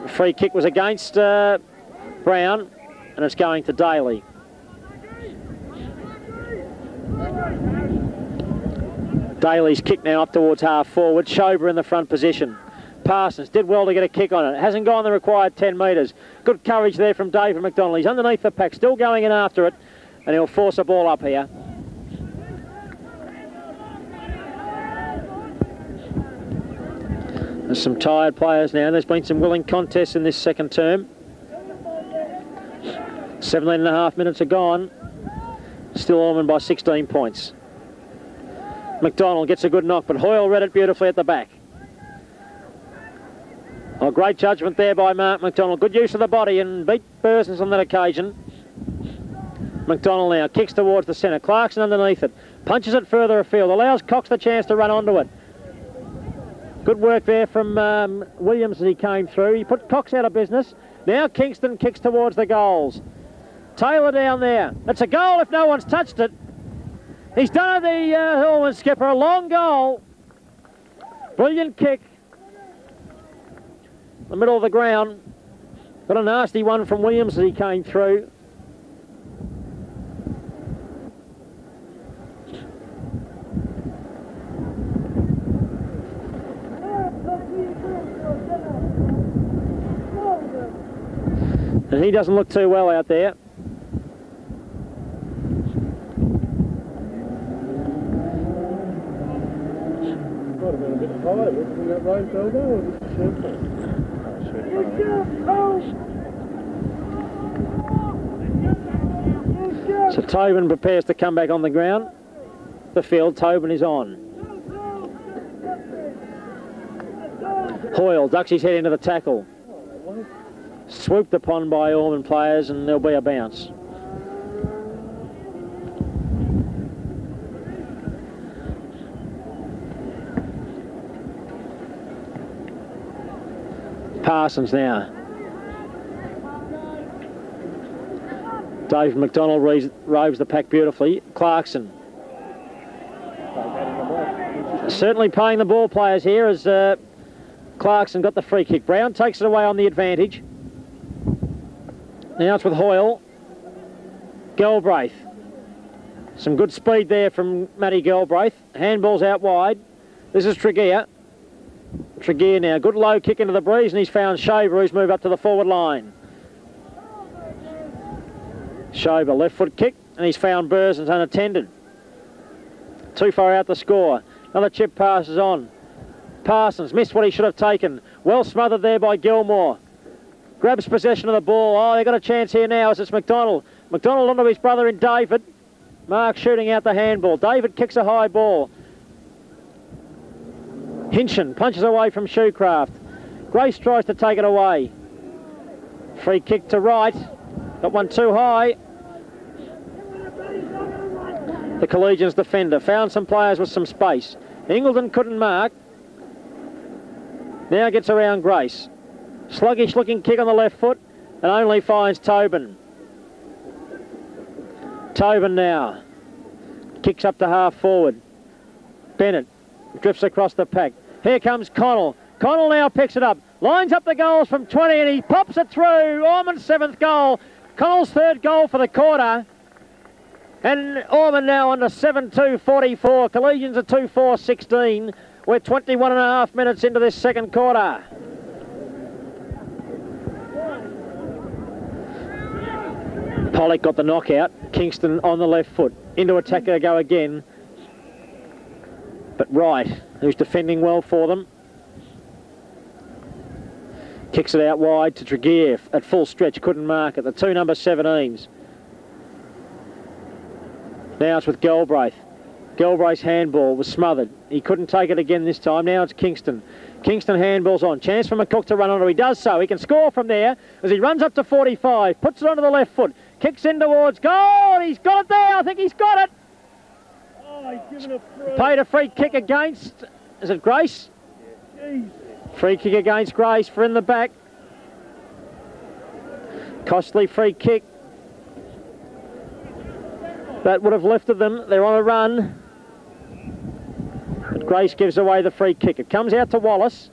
Free kick was against Brown, and it's going to Daly. Daly's kick now up towards half forward. Schober in the front position. Parsons did well to get a kick on it. Hasn't gone the required 10 metres. Good courage there from David McDonald. He's underneath the pack, still going in after it, and he'll force a ball up here. There's some tired players now. There's been some willing contests in this second term. 17.5 minutes are gone. Still Ormond by 16 points. McDonald gets a good knock, but Hoyle read it beautifully at the back. Oh, great judgment there by Mark McDonald. Good use of the body and beat Bursons on that occasion. McDonald now kicks towards the centre. Clarkson underneath it. Punches it further afield. Allows Cox the chance to run onto it. Good work there from Williams as he came through. He put Cox out of business. Now Kingston kicks towards the goals. Taylor down there. It's a goal if no one's touched it. He's done it, the Ormond skipper. A long goal. Brilliant kick. The middle of the ground. Got a nasty one from Williams as he came through. And he doesn't look too well out there. Might have been a bit high from that raised elbow or just a So Tobin prepares to come back on the ground. The field, Tobin is on. Hoyle ducks his head into the tackle. Swooped upon by Ormond players, and there'll be a bounce. Parsons now. Dave McDonald roves the pack beautifully. Clarkson. Certainly paying the ball players here as Clarkson got the free kick. Brown takes it away on the advantage. Now it's with Hoyle. Galbraith. Some good speed there from Matty Galbraith. Handball's out wide. This is Tregear. Tregear now. Good low kick into the breeze, and he's found Shaver, who's moved up to the forward line. Shaver, left foot kick, and he's found Bursons unattended. Too far out the score. Another chip passes on. Parsons missed what he should have taken. Well smothered there by Gilmore. Grabs possession of the ball. Oh, they've got a chance here now as it's McDonald. McDonald onto his brother in David. Mark shooting out the handball. David kicks a high ball. Hinchin punches away from Shoecraft. Grace tries to take it away. Free kick to right. Got one too high. The Collegians defender found some players with some space. Ingleton couldn't mark. Now gets around Grace. Sluggish looking kick on the left foot and only finds Tobin. Tobin now. Kicks up to half forward. Bennett drifts across the pack. Here comes Connell. Connell now picks it up. Lines up the goals from 20 and he pops it through. Ormond's 7th goal. Connell's 3rd goal for the quarter. And Ormond now under 7-2-44. Collegians are 2-4-16. We're 21.5 minutes into this 2nd quarter. Pollock got the knockout. Kingston on the left foot. Into attack they go again. But Wright, who's defending well for them, kicks it out wide to Tregear at full stretch. Couldn't mark it. The 2 number 17s. Now it's with Galbraith. Galbraith's handball was smothered. He couldn't take it again this time. Now it's Kingston. Kingston handballs on. Chance for McCook to run onto. He does so. He can score from there as he runs up to 45. Puts it onto the left foot. Kicks in towards goal. He's got it there. I think he's got it. Oh, he's given a free. Paid a free kick against. Is it Grace? Yeah. Free kick against Grace for in the back. Costly free kick. That would have lifted them. They're on a run. But Grace gives away the free kick. It comes out to Wallace.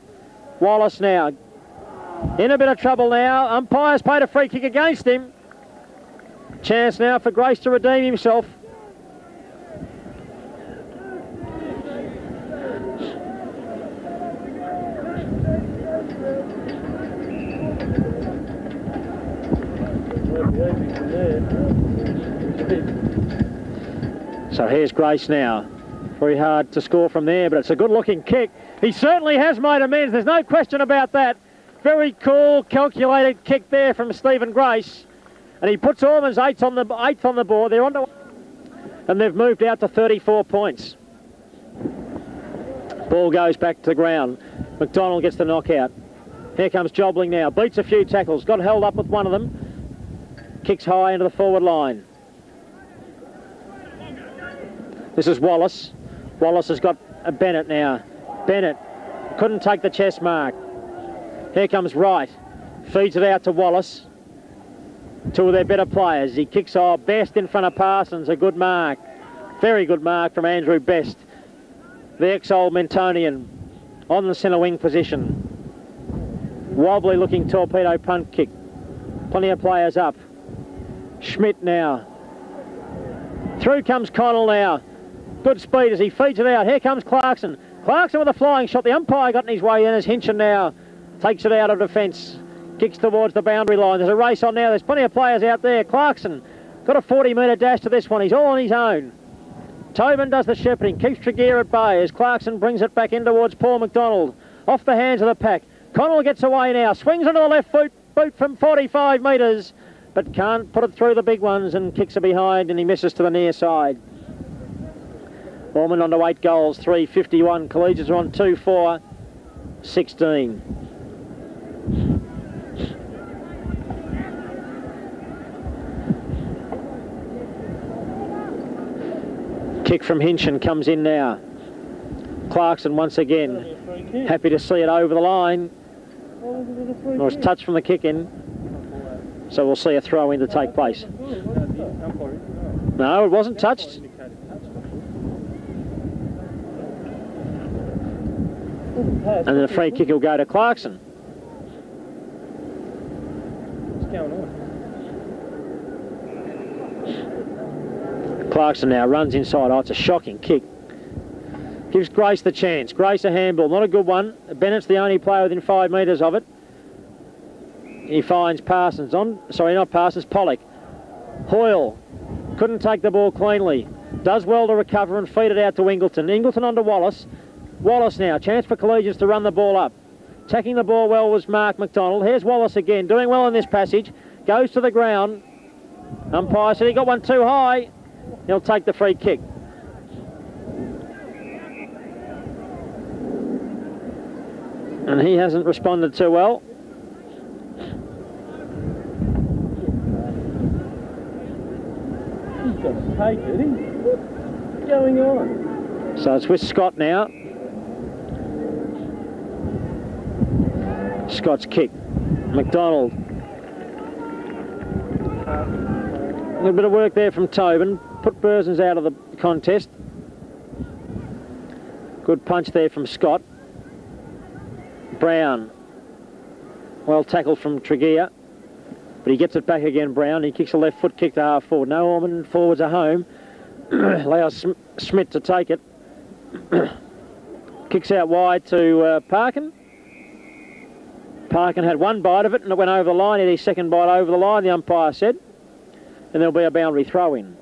Wallace now in a bit of trouble now. Umpire's paid a free kick against him. Chance now for Grace to redeem himself. So here's Grace now. Very hard to score from there, but it's a good looking kick. He certainly has made amends, there's no question about that. Very cool, calculated kick there from Stephen Grace. And he puts Ormond's eighth on the board. They're on to and they've moved out to 34 points. Ball goes back to the ground. McDonald gets the knockout. Here comes Jobling now. Beats a few tackles. Got held up with one of them. Kicks high into the forward line. This is Wallace. Wallace has got a Bennett now. Bennett couldn't take the chest mark. Here comes Wright. Feeds it out to Wallace. Two of their better players. He kicks off. Best in front of Parsons. A good mark. Very good mark from Andrew Best. The ex-Old Mentonian on the centre wing position. Wobbly looking torpedo punt kick. Plenty of players up. Schmidt now. Through comes Connell now. Good speed as he feeds it out. Here comes Clarkson. Clarkson with a flying shot. The umpire got in his way in as Hinchin now takes it out of defence. Kicks towards the boundary line. There's a race on now. There's plenty of players out there. Clarkson got a 40-metre dash to this one. He's all on his own. Tobin does the shepherding. Keeps Tregear at bay as Clarkson brings it back in towards Paul McDonald. Off the hands of the pack. Connell gets away now. Swings onto the left boot from 45 metres. But can't put it through the big ones and kicks it behind and he misses to the near side. Ormond on to 8 goals, 3.51. Collegians are on 2-4-16. Kick from Hinchin comes in now. Clarkson once again. Happy to see it over the line. It was touched from the kick in. So we'll see a throw in to take place. No, it wasn't touched. And then a free kick will go to Clarkson. What's going on? Clarkson now runs inside. Oh, it's a shocking kick. Gives Grace the chance. Grace a handball. Not a good one. Bennett's the only player within 5 metres of it. He finds Parsons on. Sorry, not Parsons. Pollock. Hoyle couldn't take the ball cleanly. Does well to recover and feed it out to Ingleton. Ingleton on to Wallace. Wallace now. Chance for Collegians to run the ball up. Taking the ball well was Mark McDonald. Here's Wallace again. Doing well in this passage. Goes to the ground. Umpire said he got one too high. He'll take the free kick. And he hasn't responded too well. He's got to take it. What's going on? So it's with Scott now. Scott's kick. McDonald. A little bit of work there from Tobin. Put Bursons out of the contest. Good punch there from Scott. Brown. Well tackled from Tregear. But he gets it back again, Brown. He kicks a left foot kick to half forward. No Ormond forwards are home. Allows Schmidt to take it. Kicks out wide to Parkin. Parkin had one bite of it and it went over the line. He had his second bite over the line, the umpire said. And there'll be a boundary throw in.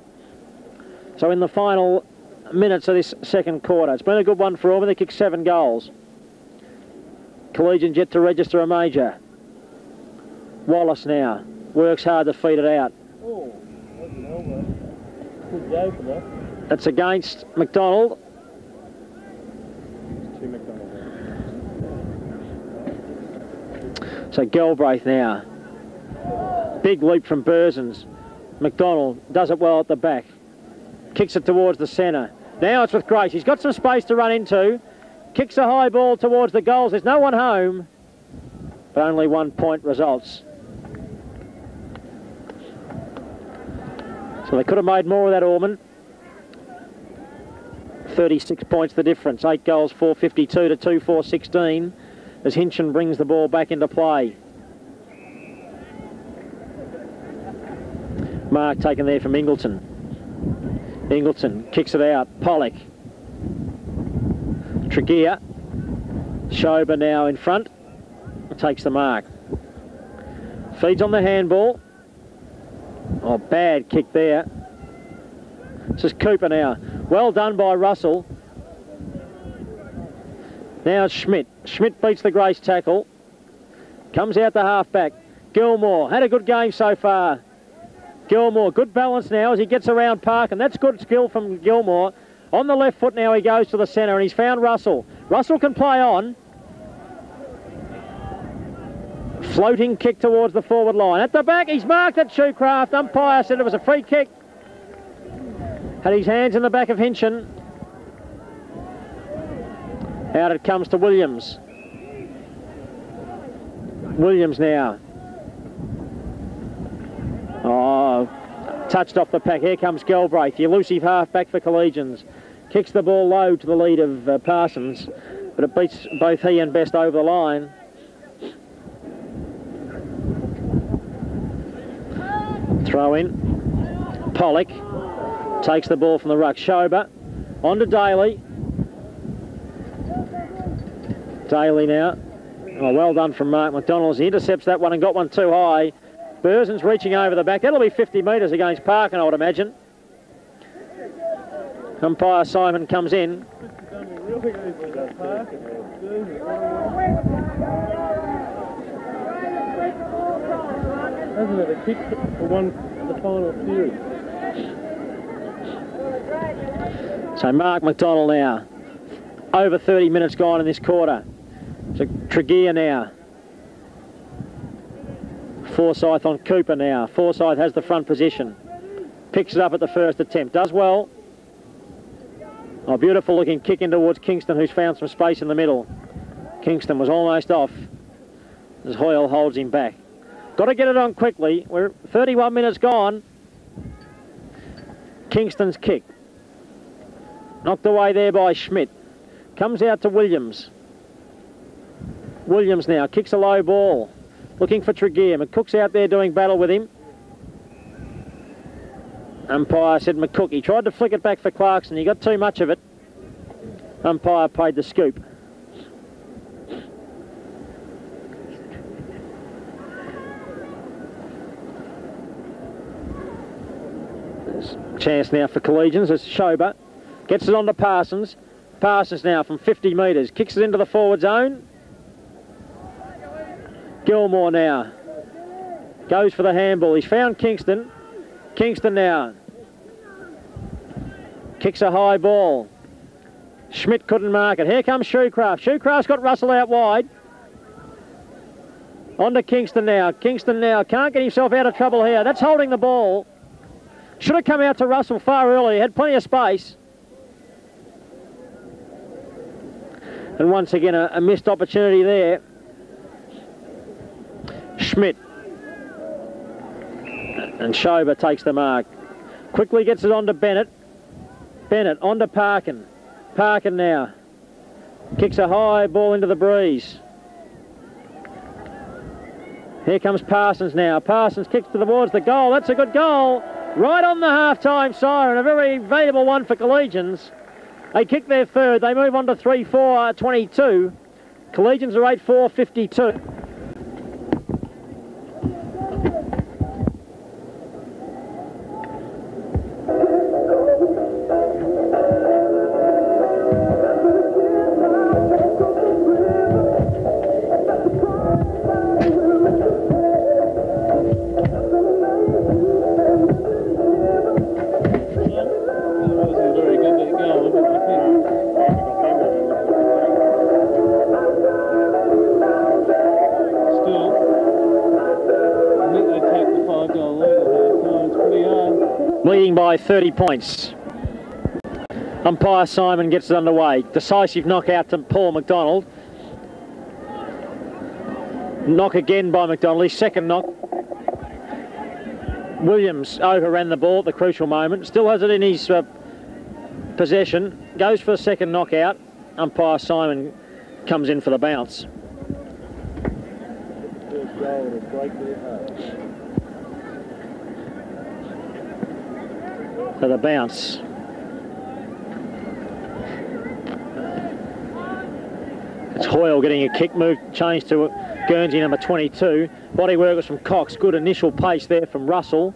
So in the final minutes of this second quarter, it's been a good one for Ormond. They kicked 7 goals. Collegians yet to register a major. Wallace now works hard to feed it out. Oh, that's an elbow. Good go for that. That's against McDonald. It's too McDonald. So Galbraith now. Big leap from Bursons. McDonald does it well at the back. Kicks it towards the centre. Now it's with Grace. He's got some space to run into. Kicks a high ball towards the goals. There's no one home. But only 1 point results. So they could have made more of that, Ormond. 36 points the difference. 8 goals, 4.52 to 2-4-16 as Hinchin brings the ball back into play. Mark taken there from Ingleton. Ingleton kicks it out. Pollock. Tregear. Schober now in front. Takes the mark. Feeds on the handball. Oh, bad kick there. This is Cooper now. Well done by Russell. Now it's Schmidt. Schmidt beats the Grace tackle. Comes out the half-back. Gilmore had a good game so far. Gilmore, good balance now as he gets around Park, and that's good skill from Gilmore. On the left foot now he goes to the centre, and he's found Russell. Russell can play on. Floating kick towards the forward line. At the back, he's marked at Shoecraft. Umpire said it was a free kick. Had his hands in the back of Hinchin. Out it comes to Williams. Williams now. Oh, touched off the pack. Here comes Galbraith, the elusive half-back for Collegians. Kicks the ball low to the lead of Parsons, but it beats both he and Best over the line. Throw in. Pollock takes the ball from the ruck. Schober on to Daly. Daly now. Oh, well done from Mark McDonald. He intercepts that one and got one too high. Burzen's reaching over the back. That'll be 50 metres against Parkin, I would imagine. Umpire Simon comes in. Hasn't it a kick for one the final period? So Mark McDonald now. Over 30 minutes gone in this quarter. So Tregear now. Forsyth on Cooper now. Forsyth has the front position. Picks it up at the first attempt. Does well. Oh, beautiful looking kick in towards Kingston, who's found some space in the middle. Kingston was almost off as Hoyle holds him back. Got to get it on quickly. We're 31 minutes gone. Kingston's kick. Knocked away there by Schmidt. Comes out to Williams. Williams now kicks a low ball. Looking for Tregear. McCook's out there doing battle with him. Umpire said McCook. He tried to flick it back for Clarkson. He got too much of it. Umpire paid the scoop. There's a chance now for Collegians as Schober gets it on to Parsons. Parsons now from 50 metres. Kicks it into the forward zone. Gilmore now goes for the handball. He's found Kingston. Kingston now kicks a high ball. Schmidt couldn't mark it. Here comes Shoecraft. Shoecraft's got Russell out wide. On to Kingston now. Kingston now can't get himself out of trouble here. That's holding the ball. Should have come out to Russell far earlier. Had plenty of space. And once again a missed opportunity there. Schmidt. And Schober takes the mark. Quickly gets it on to Bennett. Bennett on to Parkin. Parkin now. Kicks a high ball into the breeze. Here comes Parsons now. Parsons kicks towards the goal. That's a good goal. Right on the half-time siren. A very valuable one for Collegians. They kick their third. They move on to 3-4-22. Collegians are 8-4-52. Leading by 30 points. Umpire Simon gets it underway. Decisive knockout to Paul McDonald. Knock again by McDonald. His second knock. Williams overran the ball at the crucial moment. Still has it in his possession. Goes for the second knockout. Umpire Simon comes in for the bounce. For the bounce. It's Hoyle getting a kick move, changed to Guernsey number 22. Body work was from Cox. Good initial pace there from Russell.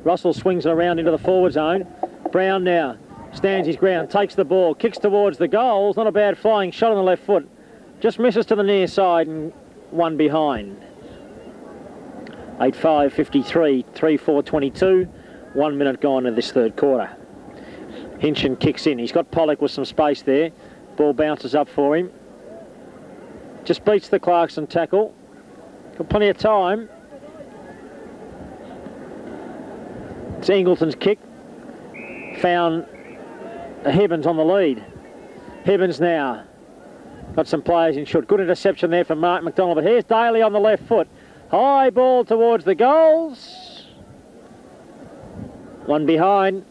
Russell swings it around into the forward zone. Brown now stands his ground, takes the ball, kicks towards the goals. Not a bad flying shot on the left foot. Just misses to the near side and one behind. 8-5-53, 3-4-22. 1 minute gone in this third quarter. Hinchin kicks in. He's got Pollock with some space there. Ball bounces up for him. Just beats the Clarkson tackle. Got plenty of time. It's Ingleton's kick. Found Hibbins on the lead. Hibbins now. Got some players in short. Good interception there from Mark McDonald. But here's Daly on the left foot. High ball towards the goals. One behind.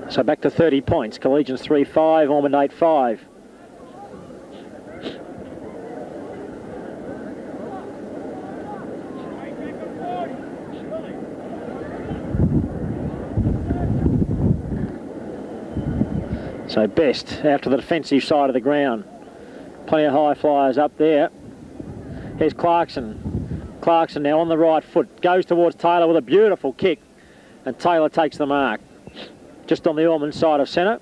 So back to 30 points. Collegians 3-5, Ormond 8-5. So Best out to the defensive side of the ground. Plenty of high flyers up there. Here's Clarkson. Clarkson now on the right foot. Goes towards Taylor with a beautiful kick. And Taylor takes the mark. Just on the Ormond side of centre.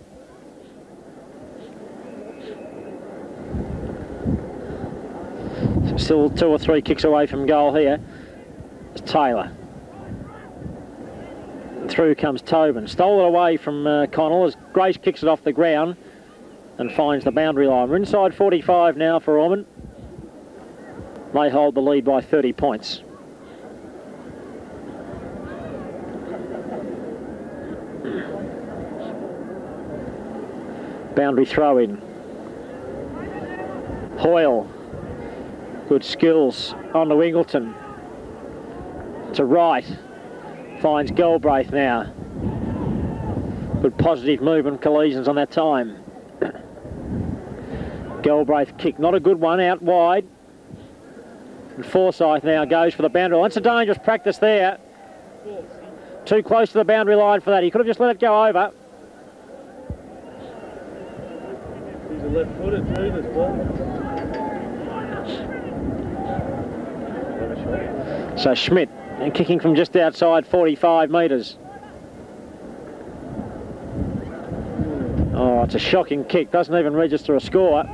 Still 2 or 3 kicks away from goal here. It's Taylor. Through comes Tobin. Stole it away from Connell as Grace kicks it off the ground and finds the boundary line. We're inside 45 now for Ormond. They hold the lead by 30 points. Boundary throw in. Hoyle. Good skills on to Ingleton. To right. Finds Galbraith now. Good positive movement, Collegians on that time. Galbraith kick, not a good one, out wide. And Forsyth now goes for the boundary line. It's a dangerous practice there. Too close to the boundary line for that. He could have just let it go over. He's a left-footed too, this bloke. So Schmidt, and kicking from just outside 45 metres. Oh, it's a shocking kick. Doesn't even register a score. Kick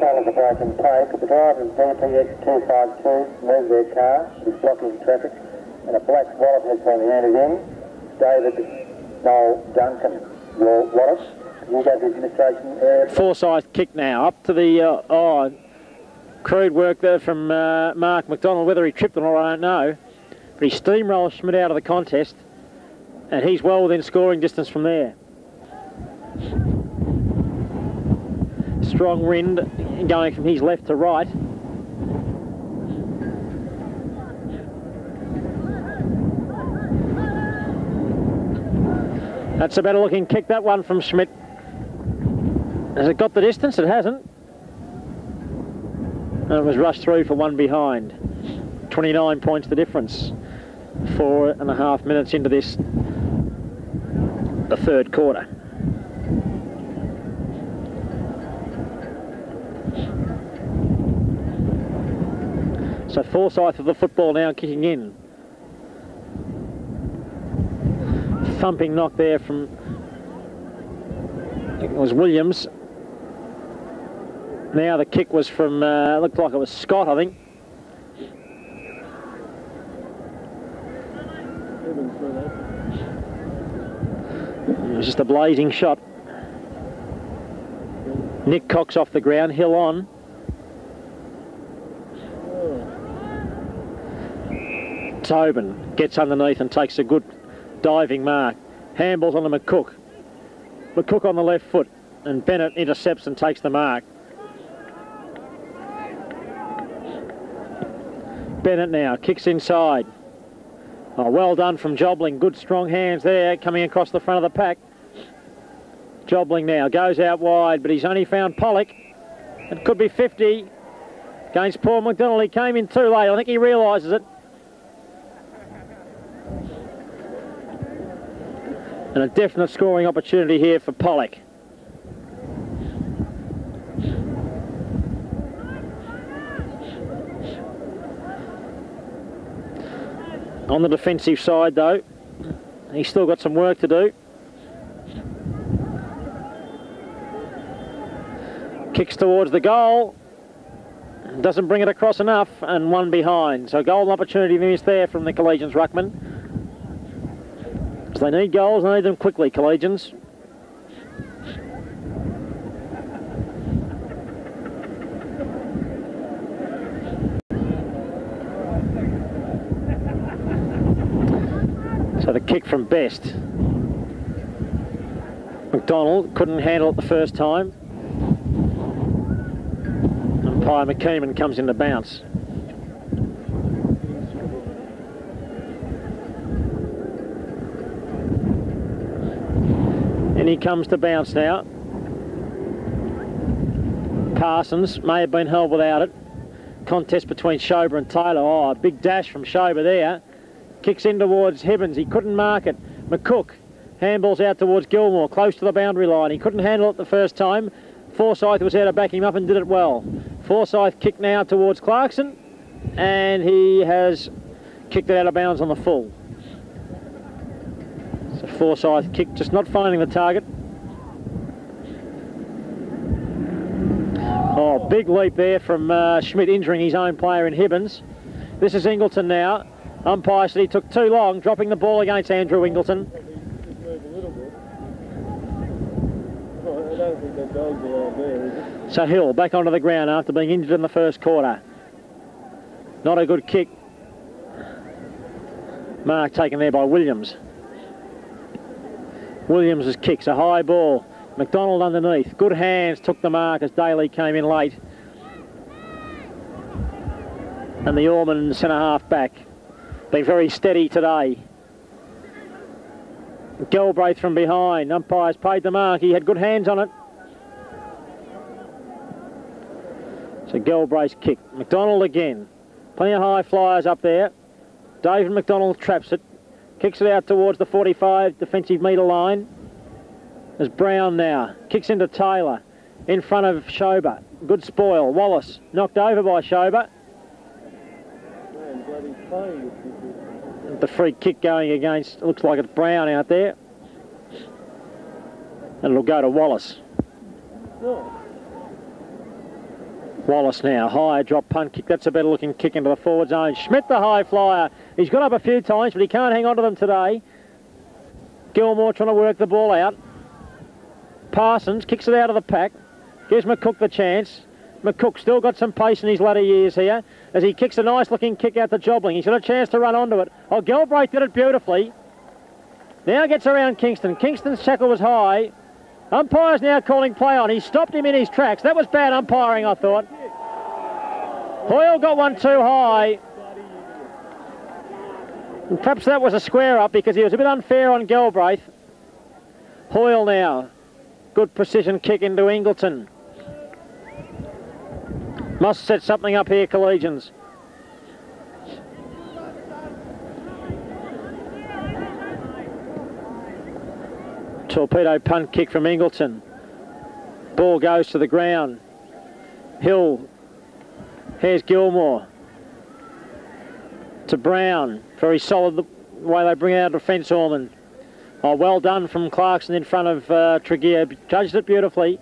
out of the break and take. The driver of VPX 252 moved their car. He's blocking traffic. And a black wallet has been handed in. David Noel Duncan, your wallet. You go to the administration area. Forsyth kick now up to the... crude work there from Mark McDonald. Whether he tripped or not, I don't know. But he steamrolls Schmidt out of the contest. And he's well within scoring distance from there. Strong wind going from his left to right. That's a better looking kick, that one from Schmidt. Has it got the distance? It hasn't. And it was rushed through for one behind. 29 points the difference. 4.5 minutes into this, the third quarter. So Forsyth of the football now kicking in. Thumping knock there from, I think it was Williams. Now the kick was from, looked like it was Scott, I think. It was just a blazing shot. Nick Cox off the ground, Hill on. Tobin gets underneath and takes a good diving mark. Handballs onto McCook. McCook on the left foot, and Bennett intercepts and takes the mark. Bennett now kicks inside. Oh, well done from Jobling. Good strong hands there coming across the front of the pack. Jobling now goes out wide, but he's only found Pollock. It could be 50 against Paul McDonald. He came in too late. I think he realises it. And a definite scoring opportunity here for Pollock. On the defensive side though, he's still got some work to do. Kicks towards the goal. Doesn't bring it across enough, and one behind. So golden opportunity missed there from the Collegians ruckman. So they need goals, they need them quickly, Collegians. So the kick from Best. McDonald couldn't handle it the first time. Umpire McKeeman comes in to bounce. And he comes to bounce now. Parsons may have been held without it. Contest between Schober and Taylor. Oh, a big dash from Schober there. Kicks in towards Hibbins. He couldn't mark it. McCook handballs out towards Gilmore, close to the boundary line. He couldn't handle it the first time. Forsyth was there to back him up and did it well. Forsyth kicked now towards Clarkson, and he has kicked it out of bounds on the full. So Forsyth kick, just not finding the target. Oh, big leap there from Schmidt, injuring his own player in Hibbins. This is Ingleton now. Umpire said he took too long, dropping the ball against Andrew Ingleton. I don't think that dog's around there, is it? So Hill back onto the ground after being injured in the first quarter. Not a good kick. Mark taken there by Williams. Williams' kicks, a high ball. McDonald underneath. Good hands, took the mark as Daly came in late. And the Ormond centre half back. Been very steady today. Galbraith from behind. Umpires paid the mark. He had good hands on it. So Galbraith's kick. McDonald again. Plenty of high flyers up there. David McDonald traps it. Kicks it out towards the 45 defensive metre line. There's Brown now. Kicks into Taylor. In front of Schober. Good spoil. Wallace knocked over by Schober. Man, bloody playing. The free kick going against, looks like it's Brown out there. And it'll go to Wallace. No. Wallace now, high drop punt kick. That's a better looking kick into the forward zone. Schmidt, the high flyer. He's got up a few times, but he can't hang on to them today. Gilmore trying to work the ball out. Parsons kicks it out of the pack. Gives McCook the chance. McCook still got some pace in his latter years here as he kicks a nice looking kick out to Jobling. He's got a chance to run onto it. Oh, Galbraith did it beautifully. Now gets around Kingston. Kingston's tackle was high. Umpire's now calling play on. He stopped him in his tracks. That was bad umpiring, I thought. Hoyle got one too high. And perhaps that was a square up because he was a bit unfair on Galbraith. Hoyle now. Good precision kick into Ingleton. Must set something up here, Collegians. Torpedo punt kick from Ingleton. Ball goes to the ground. Hill. Here's Gilmore. To Brown. Very solid the way they bring out defence, Ormond. Oh, well done from Clarkson in front of Tregear. Judged it beautifully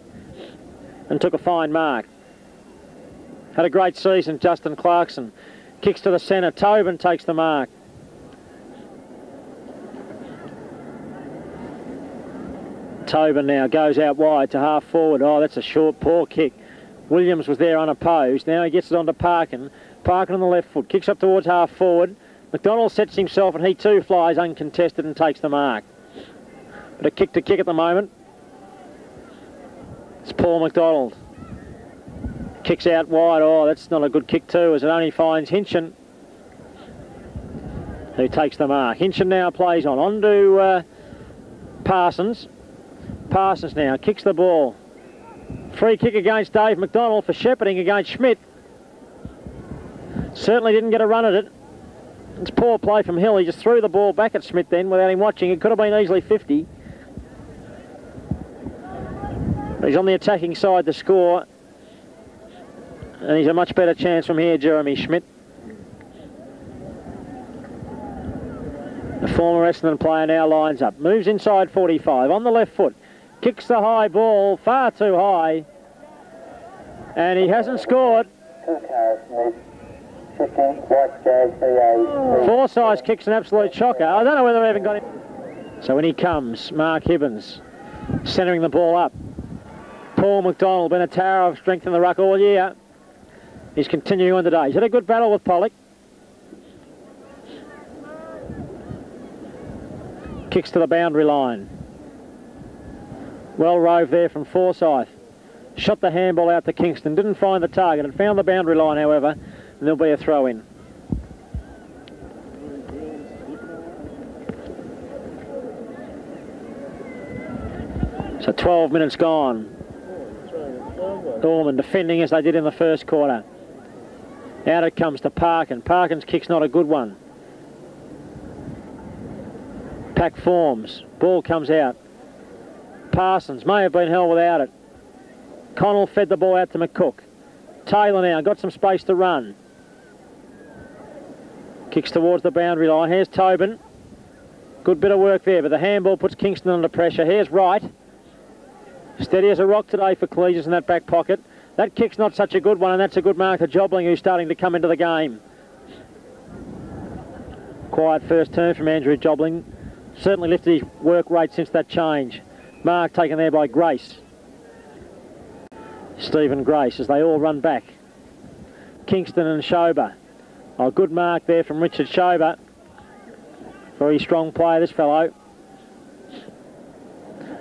and took a fine mark. Had a great season, Justin Clarkson. Kicks to the centre. Tobin takes the mark. Tobin now goes out wide to half forward. Oh, that's a short, poor kick. Williams was there unopposed. Now he gets it onto Parkin. Parkin on the left foot. Kicks up towards half forward. McDonald sets himself and he too flies uncontested and takes the mark. But a kick to kick at the moment. It's Paul McDonald. Kicks out wide. Oh, that's not a good kick too, as it only finds Hinchin, who takes the mark. Hinchin now plays on to Parsons. Parsons now kicks the ball. Free kick against Dave McDonald for shepherding against Schmidt. Certainly didn't get a run at it. It's poor play from Hill. He just threw the ball back at Schmidt then without him watching. It could have been easily 50. But he's on the attacking side to score. And he's a much better chance from here, Jeremy Schmidt. The former Essendon player now lines up. Moves inside 45 on the left foot. Kicks the high ball far too high. And he hasn't scored. 2 cars miss. 50, White Jag, VA. Forsyth kicks an absolute shocker. I don't know whether they even got him. So in he comes, Mark Hibbins, centering the ball up. Paul McDonald, been a tower of strength in the ruck all year. He's continuing on today. He's had a good battle with Pollock. Kicks to the boundary line. Well rove there from Forsyth. Shot the handball out to Kingston. Didn't find the target. Had found the boundary line, however, and there'll be a throw in. So 12 minutes gone. Ormond defending as they did in the first quarter. Out it comes to Parkin. Parkin's kick's not a good one. Pack forms. Ball comes out. Parsons may have been held without it. Connell fed the ball out to McCook. Taylor now got some space to run. Kicks towards the boundary line. Here's Tobin. Good bit of work there, but the handball puts Kingston under pressure. Here's Wright. Steady as a rock today for Collegians in that back pocket. That kick's not such a good one, and that's a good mark to Jobling, who's starting to come into the game. Quiet first turn from Andrew Jobling. Certainly lifted his work rate since that change. Mark taken there by Grace. Stephen Grace as they all run back. Kingston and Schober. Oh, good mark there from Richard Schober. Very strong player, this fellow.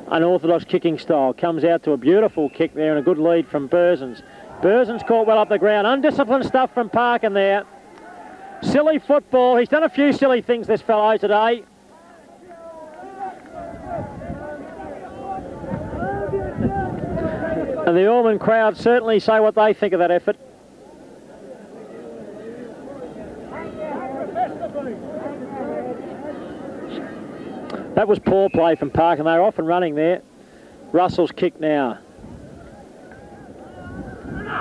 Unorthodox kicking style. Comes out to a beautiful kick there and a good lead from Burzens. Burzens caught well up the ground. Undisciplined stuff from Parkin there. Silly football. He's done a few silly things, this fellow, today. And the Ormond crowd certainly say what they think of that effort. That was poor play from Park, and they're off and running there. Russell's kick now.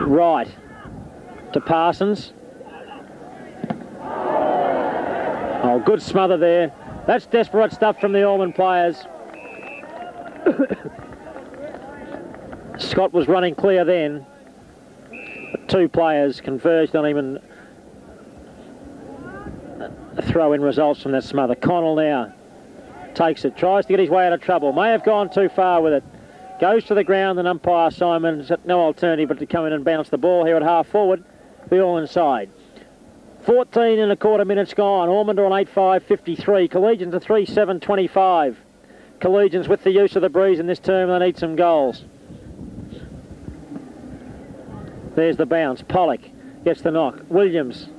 Right to Parsons. Oh, good smother there. That's desperate stuff from the Ormond players. Scott was running clear then. But two players converged on him and a throw-in results from that smother. Connell now takes it, tries to get his way out of trouble. May have gone too far with it. Goes to the ground, and umpire Simon's got no alternative but to come in and bounce the ball here at half forward. Be all inside. 14 and a quarter minutes gone. Ormond are on 8.5.53. Collegians are 3.7.25. Collegians with the use of the breeze in this term, they need some goals. There's the bounce. Pollock gets the knock. Williams.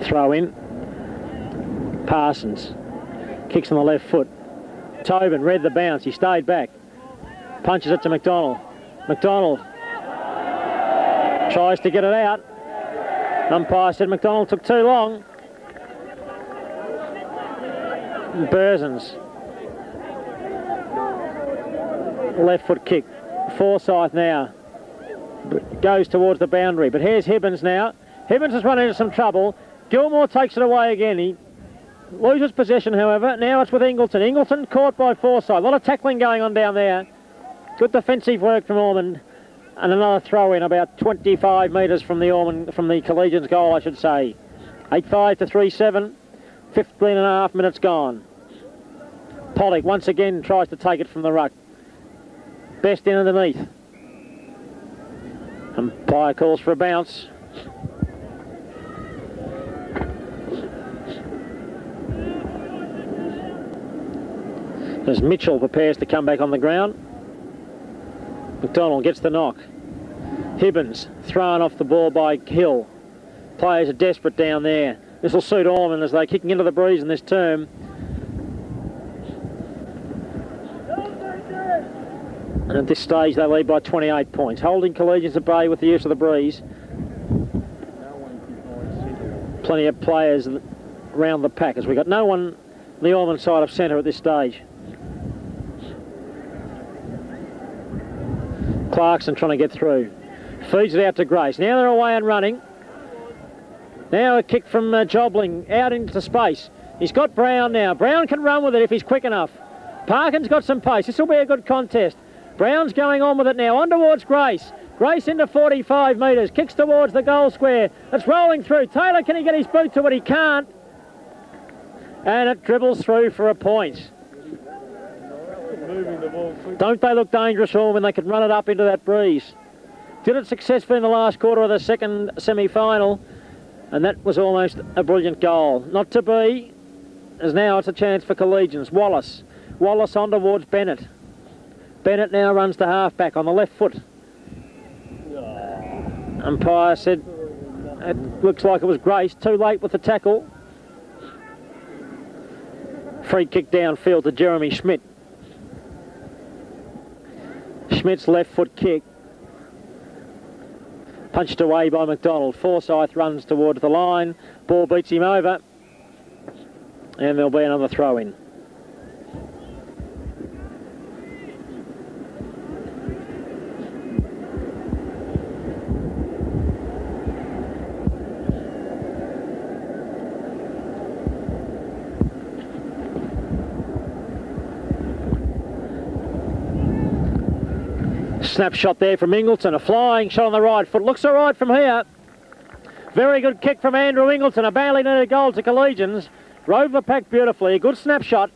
Throw in. Parsons kicks on the left foot. Tobin read the bounce. He stayed back. Punches it to McDonald. McDonald tries to get it out. Umpire said McDonald took too long. Burzens. Left foot kick. Forsyth now goes towards the boundary, but here's Hibbins now. Hibbins has run into some trouble. Gilmore takes it away again. He loses possession, however. Now it's with Ingleton. Ingleton caught by Forsyth. A lot of tackling going on down there. Good defensive work from Ormond, and another throw in about 25 metres from the Collegians goal, I should say. 8.5 to 3.7. 15 and a half minutes gone. Pollock once again tries to take it from the ruck. Best in underneath. Umpire calls for a bounce. As Mitchell prepares to come back on the ground. McDonald gets the knock. Hibbins thrown off the ball by Hill. Players are desperate down there. This will suit Ormond as they're kicking into the breeze in this term. And at this stage they lead by 28 points. Holding Collegians at bay with the use of the breeze. Plenty of players around the pack as we got no one on the Ormond side of centre at this stage. Clarkson trying to get through. Feeds it out to Grace. Now they're away and running. Now a kick from Jobling out into space. He's got Brown now. Brown can run with it if he's quick enough. Parkin's got some pace. This will be a good contest. Brown's going on with it now. On towards Grace. Grace into 45 metres. Kicks towards the goal square. It's rolling through. Taylor, can he get his boot to it? He can't. And it dribbles through for a point. Don't they look dangerous, all when they can run it up into that breeze? Did it successfully in the last quarter of the second semi-final, and that was almost a brilliant goal. Not to be, as now it's a chance for Collegians. Wallace on towards Bennett. Bennett now runs to half-back on the left foot. Umpire said it looks like it was Grace. Too late with the tackle. Free kick downfield to Jeremy Schmidt. Schmidt's left foot kick. Punched away by McDonald. Forsyth runs towards the line. Ball beats him over. And there'll be another throw in. Snapshot there from Ingleton, a flying shot on the right foot. Looks all right from here. Very good kick from Andrew Ingleton, a badly needed goal to Collegians. Rode the pack beautifully, a good snapshot.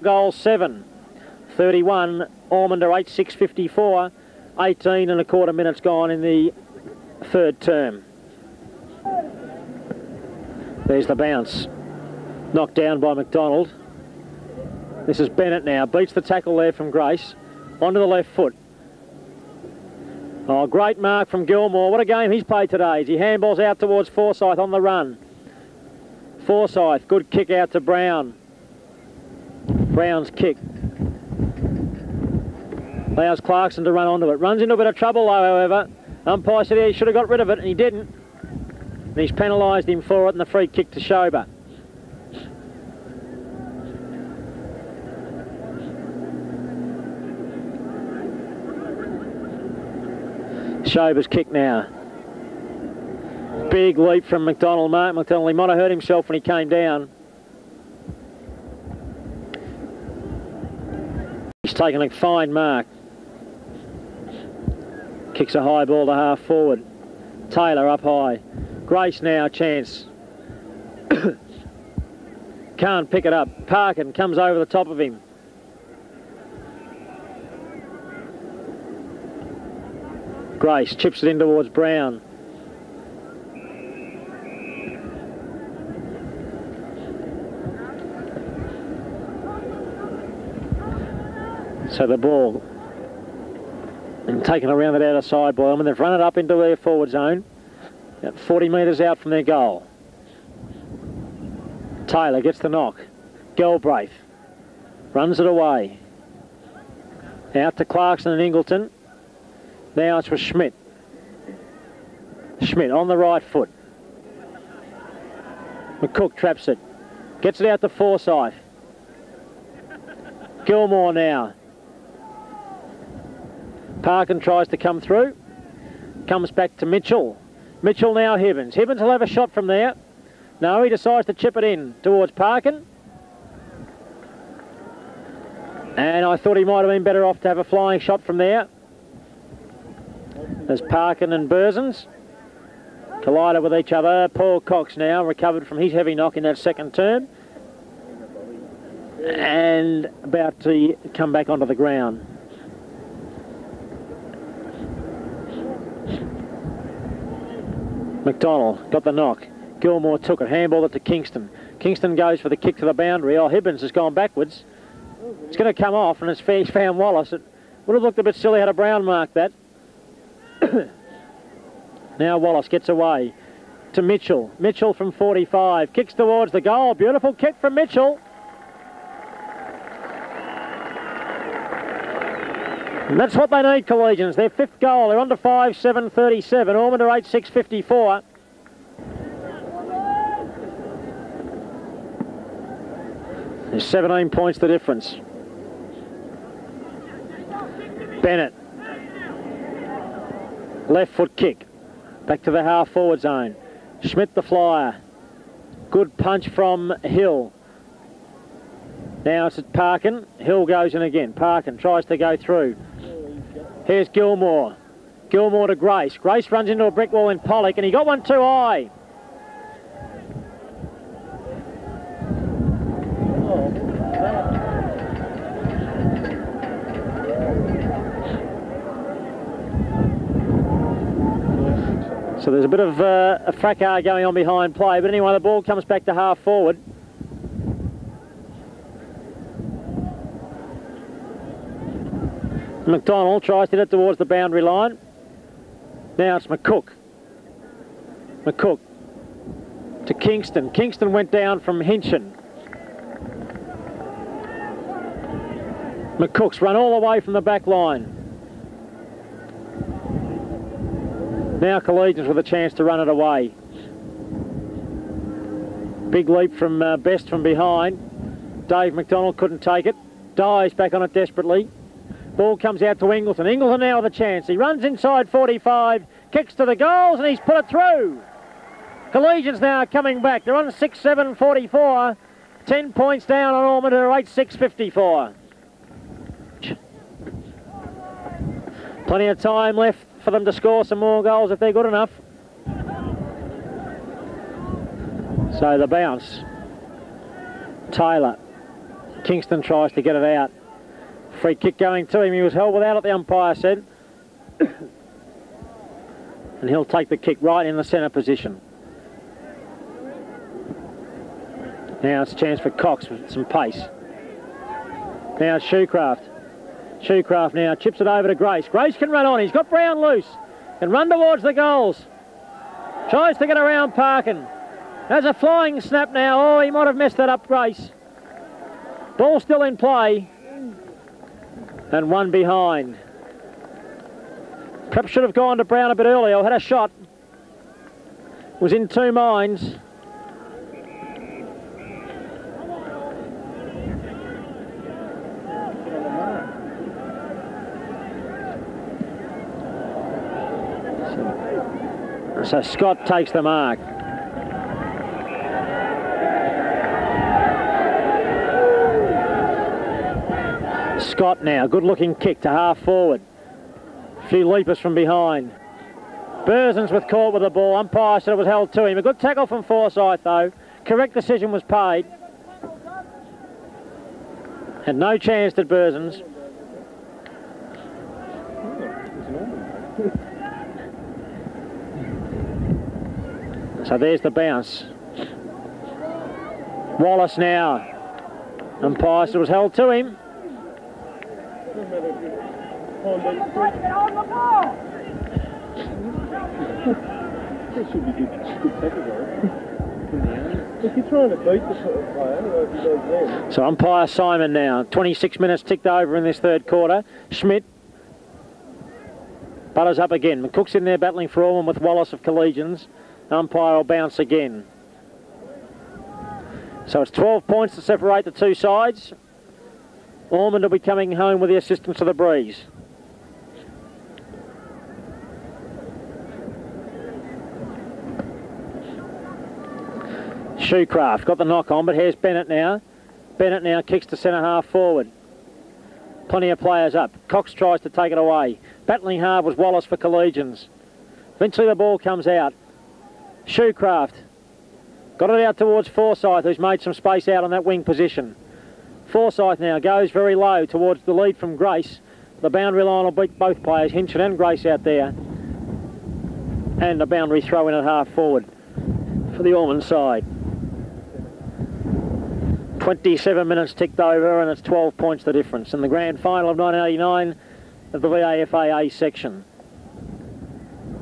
Goal 7. 31, Ormond are 8:6:54. 18 and a quarter minutes gone in the third term. There's the bounce. Knocked down by McDonald. This is Bennett now, beats the tackle there from Grace. Onto the left foot. Oh, great mark from Gilmore. What a game he's played today as he handballs out towards Forsyth on the run. Forsyth, good kick out to Brown. Brown's kick. Allows Clarkson to run onto it. Runs into a bit of trouble though, however. Umpire said he should have got rid of it and he didn't. And he's penalised him for it and the free kick to Schober. Schober's kick now. Big leap from McDonald. Mark McDonald, he might have hurt himself when he came down. He's taken a fine mark. Kicks a high ball to half forward. Taylor up high. Grace now, chance. Can't pick it up. Parkin comes over the top of him. Grace chips it in towards Brown. So the ball and taken around that outer side by them, and they've run it up into their forward zone, about 40 metres out from their goal. Taylor gets the knock. Galbraith runs it away. Out to Clarkson and Ingleton. Now it's for Schmidt. Schmidt on the right foot. McCook traps it. Gets it out to Forsyth. Gilmore now. Parkin tries to come through. Comes back to Mitchell. Mitchell now Hibbins. Hibbins will have a shot from there. No, he decides to chip it in towards Parkin. And I thought he might have been better off to have a flying shot from there. There's Parkin and Burzens collided with each other. Paul Cox now recovered from his heavy knock in that second term and about to come back onto the ground. McDonald got the knock. Gilmore took it, handballed it to Kingston. Kingston goes for the kick to the boundary. Oh, Hibbins has gone backwards. It's going to come off and it's found Wallace. It would have looked a bit silly had a Brown marked that. Now Wallace gets away to Mitchell. Mitchell from 45. Kicks towards the goal. Beautiful kick from Mitchell. And that's what they need, Collegians. Their fifth goal. They're on to 5-7-37. Ormond are 8-6-54. There's 17 points the difference. Bennett. Left foot kick. Back to the half forward zone. Schmidt the flyer. Good punch from Hill. Now it's at Parkin. Hill goes in again. Parkin tries to go through. Here's Gilmore. Gilmore to Grace. Grace runs into a brick wall in Pollock, and he got one too high. So there's a bit of a fracas going on behind play, but anyway, the ball comes back to half forward. McDonald tries to get it towards the boundary line. Now it's McCook. McCook to Kingston. Kingston went down from Hinchin. McCook's run all the way from the back line. Now Collegians with a chance to run it away. Big leap from Best from behind. Dave McDonald couldn't take it. Dives back on it desperately. Ball comes out to Ingleton. Ingleton now with a chance. He runs inside 45, kicks to the goals, and he's put it through. Collegians now coming back. They're on 6-7-44. 10 points down on Ormond, who are 8-6-54. Plenty of time left for them to score some more goals if they're good enough. So the bounce. Taylor. Kingston tries to get it out. Free kick going to him. He was held without it, the umpire said. And he'll take the kick right in the centre position. Now it's a chance for Cox with some pace. Now it's Shoecraft. Shoecraft now chips it over to Grace. Grace can run on. He's got Brown loose. Can run towards the goals. Tries to get around Parkin. There's a flying snap now. Oh, he might have messed that up, Grace. Ball still in play. And one behind. Perhaps should have gone to Brown a bit earlier. Had a shot. Was in two minds. So Scott takes the mark. Scott now, good looking kick to half forward. A few leapers from behind. Bursens with caught with the ball. Umpire said it was held to him. A good tackle from Forsyth though. Correct decision was paid. Had no chance did Bursens. So there's the bounce. Wallace now. Umpire said it was held to him. So umpire Simon now. 26 minutes ticked over in this third quarter. Schmidt butters up again. McCook's in there battling for Ormond with Wallace of Collegians. Umpire will bounce again. So it's 12 points to separate the two sides. Ormond will be coming home with the assistance of the breeze. Shoecraft got the knock on, but here's Bennett now. Bennett now kicks to centre half forward. Plenty of players up. Cox tries to take it away. Battling hard was Wallace for Collegians. Eventually the ball comes out. Shoecraft got it out towards Forsyth, who's made some space out on that wing position. Forsyth now goes very low towards the lead from Grace. The boundary line will beat both players, Hinchin and Grace out there. And a boundary throw in at half forward for the Ormond side. 27 minutes ticked over and it's 12 points the difference in the grand final of 1989 of the VAFA A section.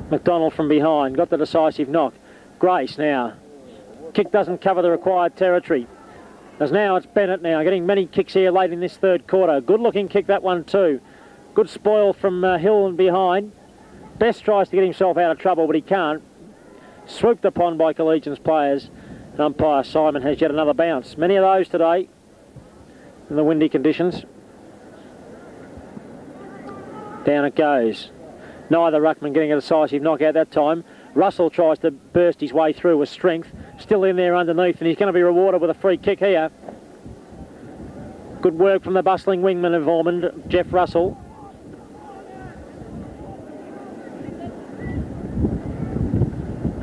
McDonald from behind got the decisive knock. Grace now. Kick doesn't cover the required territory. As now it's Bennett now getting many kicks here late in this third quarter. Good looking kick that one too. Good spoil from Hill and behind. Best tries to get himself out of trouble but he can't. Swooped upon by Collegians players. And umpire Simon has yet another bounce. Many of those today in the windy conditions. Down it goes. Neither ruckman getting a decisive knockout that time. Russell tries to burst his way through with strength. Still in there underneath, and he's going to be rewarded with a free kick here. Good work from the bustling wingman of Ormond, Jeff Russell.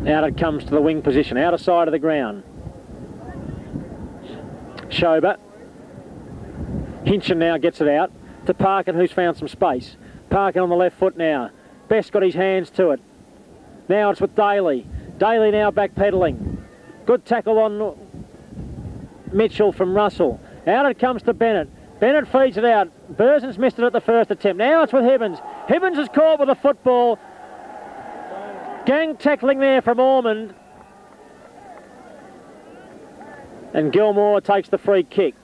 Out it comes to the wing position, outer side of the ground. Schober. Hinchin now gets it out to Parkin, who's found some space. Parkin on the left foot now. Best got his hands to it. Now it's with Daly. Daly now backpedaling. Good tackle on Mitchell from Russell. Out it comes to Bennett. Bennett feeds it out. Burzen's missed it at the first attempt. Now it's with Hibbins. Hibbins is caught with a football. Gang tackling there from Ormond. And Gilmore takes the free kick.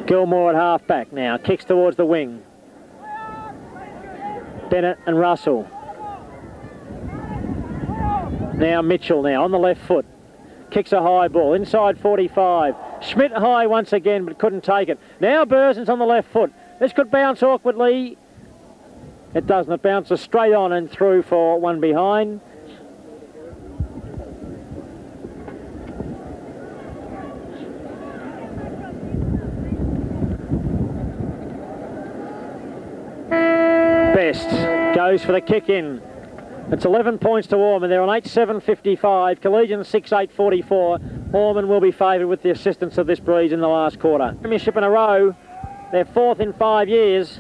Gilmore at half-back now. Kicks towards the wing. Bennett and Russell. Now Mitchell now on the left foot. Kicks a high ball. Inside 45. Schmidt high once again, but couldn't take it. Now Burzen's on the left foot. This could bounce awkwardly. It doesn't. It bounces straight on and through for one behind. Best goes for the kick in. It's 11 points to Ormond. They're on 8-7-55. Collegians 6-8-44. Ormond will be favoured with the assistance of this breeze in the last quarter. Premiership in a row. They're fourth in 5 years.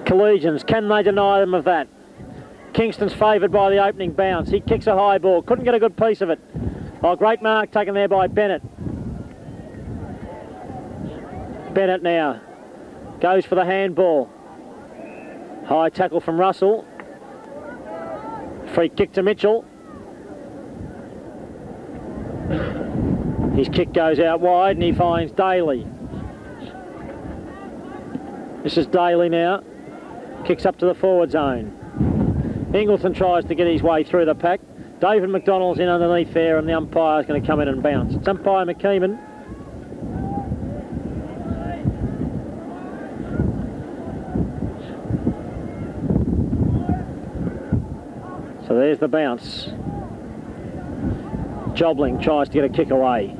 Collegians, can they deny them of that? Kingston's favoured by the opening bounce. He kicks a high ball. Couldn't get a good piece of it. Oh, great mark taken there by Bennett. Bennett now goes for the handball. High tackle from Russell. Free kick to Mitchell. His kick goes out wide and he finds Daly. This is Daly now. Kicks up to the forward zone. Ingleton tries to get his way through the pack. David McDonald's in underneath there and the umpire's going to come in and bounce. It's umpire McKeeman. So there's the bounce. Jobling tries to get a kick away.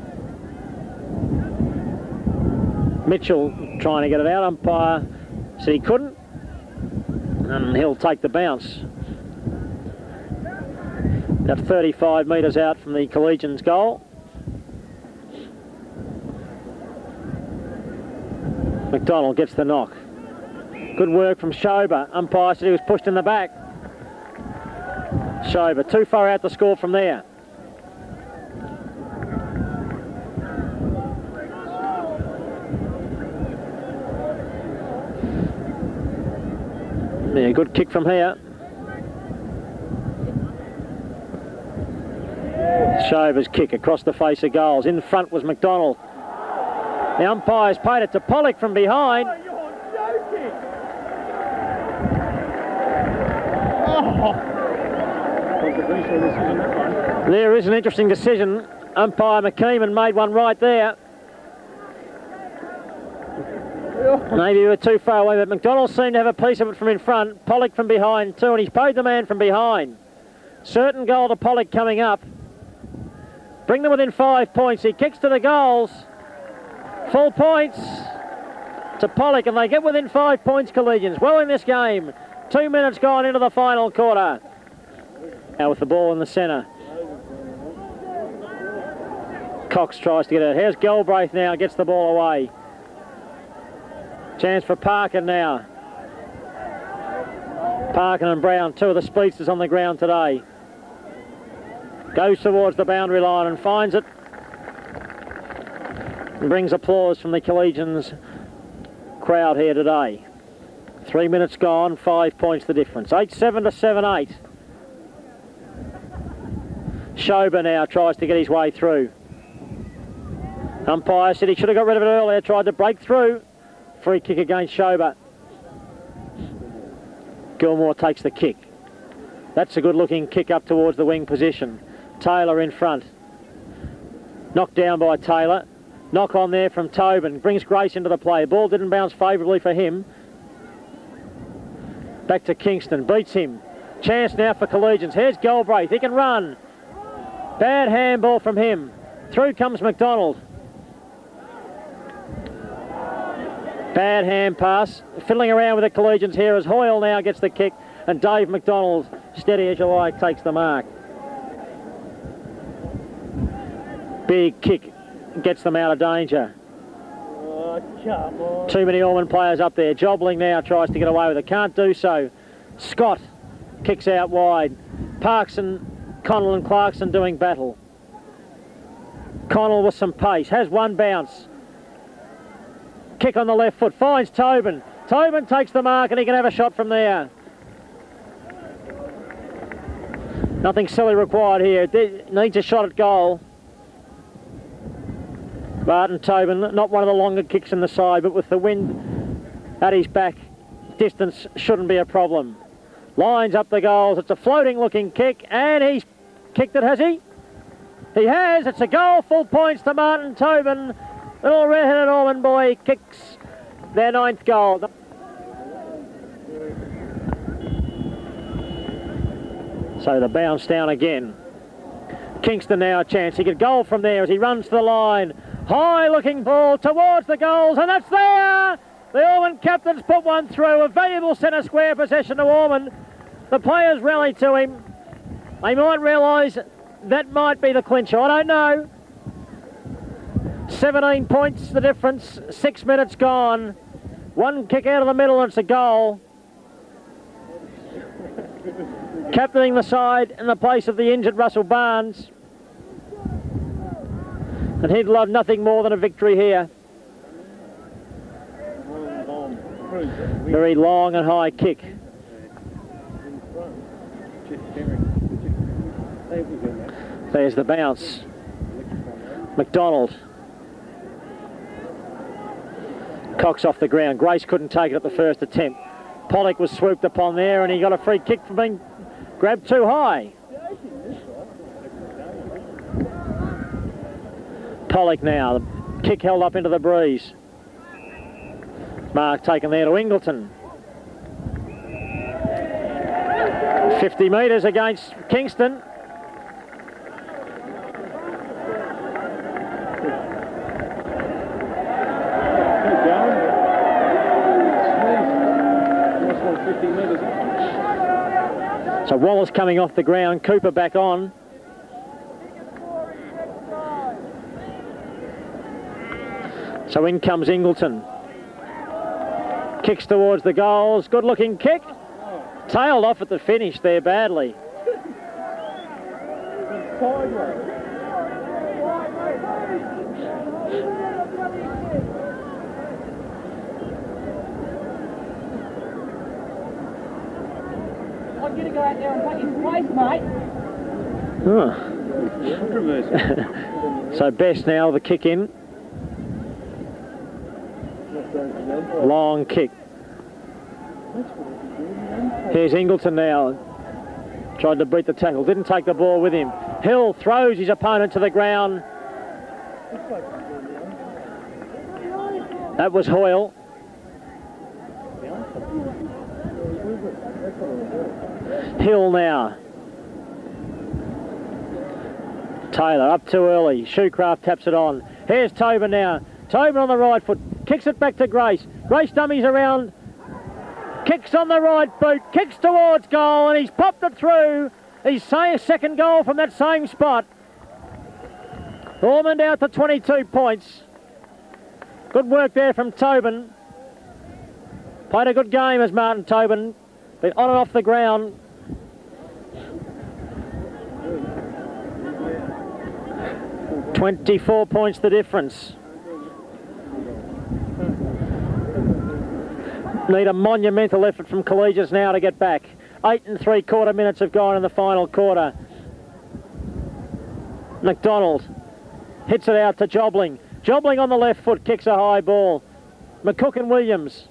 Mitchell trying to get it out. Umpire said he couldn't. And he'll take the bounce. About 35 metres out from the Collegians goal. McDonald gets the knock. Good work from Schober. Umpire said he was pushed in the back. Schober too far out to score from there. Yeah, good kick from here. Schober's kick across the face of goals. In front was McDonald. The umpire's paid it to Pollock from behind. Oh, you're joking! Oh. There is an interesting decision. Umpire McKeeman made one right there. Maybe we were too far away, but McDonald seemed to have a piece of it from in front. Pollock from behind too, and he's paid the man from behind. Certain goal to Pollock coming up. Bring them within 5 points. He kicks to the goals. Full points to Pollock, and they get within 5 points, Collegians. Well in this game. 2 minutes gone into the final quarter. Now with the ball in the centre. Cox tries to get it. Here's Galbraith now, gets the ball away. Chance for Parkin now. Parkin and Brown, two of the speedsters on the ground today. Goes towards the boundary line and finds it. And brings applause from the Collegians crowd here today. 3 minutes gone, 5 points the difference. 8-7 to 7-8. Schober now tries to get his way through. Umpire said he should have got rid of it earlier, tried to break through. Free kick against Schober. Gilmore takes the kick. That's a good looking kick up towards the wing position. Taylor in front. Knocked down by Taylor. Knock on there from Tobin. Brings Grace into the play. Ball didn't bounce favourably for him. Back to Kingston. Beats him. Chance now for Collegians. Here's Galbraith. He can run. Bad handball from him. Through comes McDonald. Bad hand pass. Fiddling around with the Collegians here as Hoyle now gets the kick and Dave McDonald, steady as you like, takes the mark. Big kick. Gets them out of danger. Oh, come on. Too many Ormond players up there. Jobling now tries to get away with it. Can't do so. Scott kicks out wide. Parkson, Connell and Clarkson doing battle. Connell with some pace. Has one bounce. Kick on the left foot. Finds Tobin. Tobin takes the mark and he can have a shot from there. Nothing silly required here. Needs a shot at goal. Martin Tobin, not one of the longer kicks in the side, but with the wind at his back, distance shouldn't be a problem. Lines up the goals. It's a floating looking kick and he's kicked it, has he? He has. It's a goal. Full points to Martin Tobin. Little red-headed Ormond boy kicks their 9th goal. So the bounce down again. Kingston now a chance. He could goal from there as he runs to the line. High looking ball towards the goals and that's there! The Ormond captains put one through. A valuable centre square possession to Ormond. The players rally to him. They might realise that might be the clincher. I don't know. 17 points the difference. 6 minutes gone. One kick out of the middle and it's a goal. Captaining the side in the place of the injured Russell Barnes. And he'd love nothing more than a victory here. Very long and high kick. There's the bounce. McDonald. Cox off the ground. Grace couldn't take it at the first attempt. Pollock was swooped upon there and he got a free kick for being grabbed too high. Pollock now. The kick held up into the breeze. Mark taken there to Ingleton. 50 metres against Kingston. So Wallace coming off the ground, Cooper back on. So in comes Ingleton. Kicks towards the goals, good looking kick. Tailed off at the finish there badly. I'm going to go out there and take his place, mate. So Best now, the kick in. Long kick. Here's Ingleton now. Tried to beat the tackle, didn't take the ball with him. Hill throws his opponent to the ground. That was Hoyle. Hill now. Taylor up too early. Shoecraft taps it on. Here's Tobin now. Tobin on the right foot. Kicks it back to Grace. Grace dummies around. Kicks on the right boot. Kicks towards goal and he's popped it through. His second goal from that same spot. Ormond out to 22 points. Good work there from Tobin. Played a good game as Martin Tobin. Been on and off the ground. $24 points the difference. Need a monumental effort from Collegians now to get back. 8 3/4 minutes have gone in the final quarter. McDonald hits it out to Jobling. Jobling on the left foot, kicks a high ball. McCook and Williams.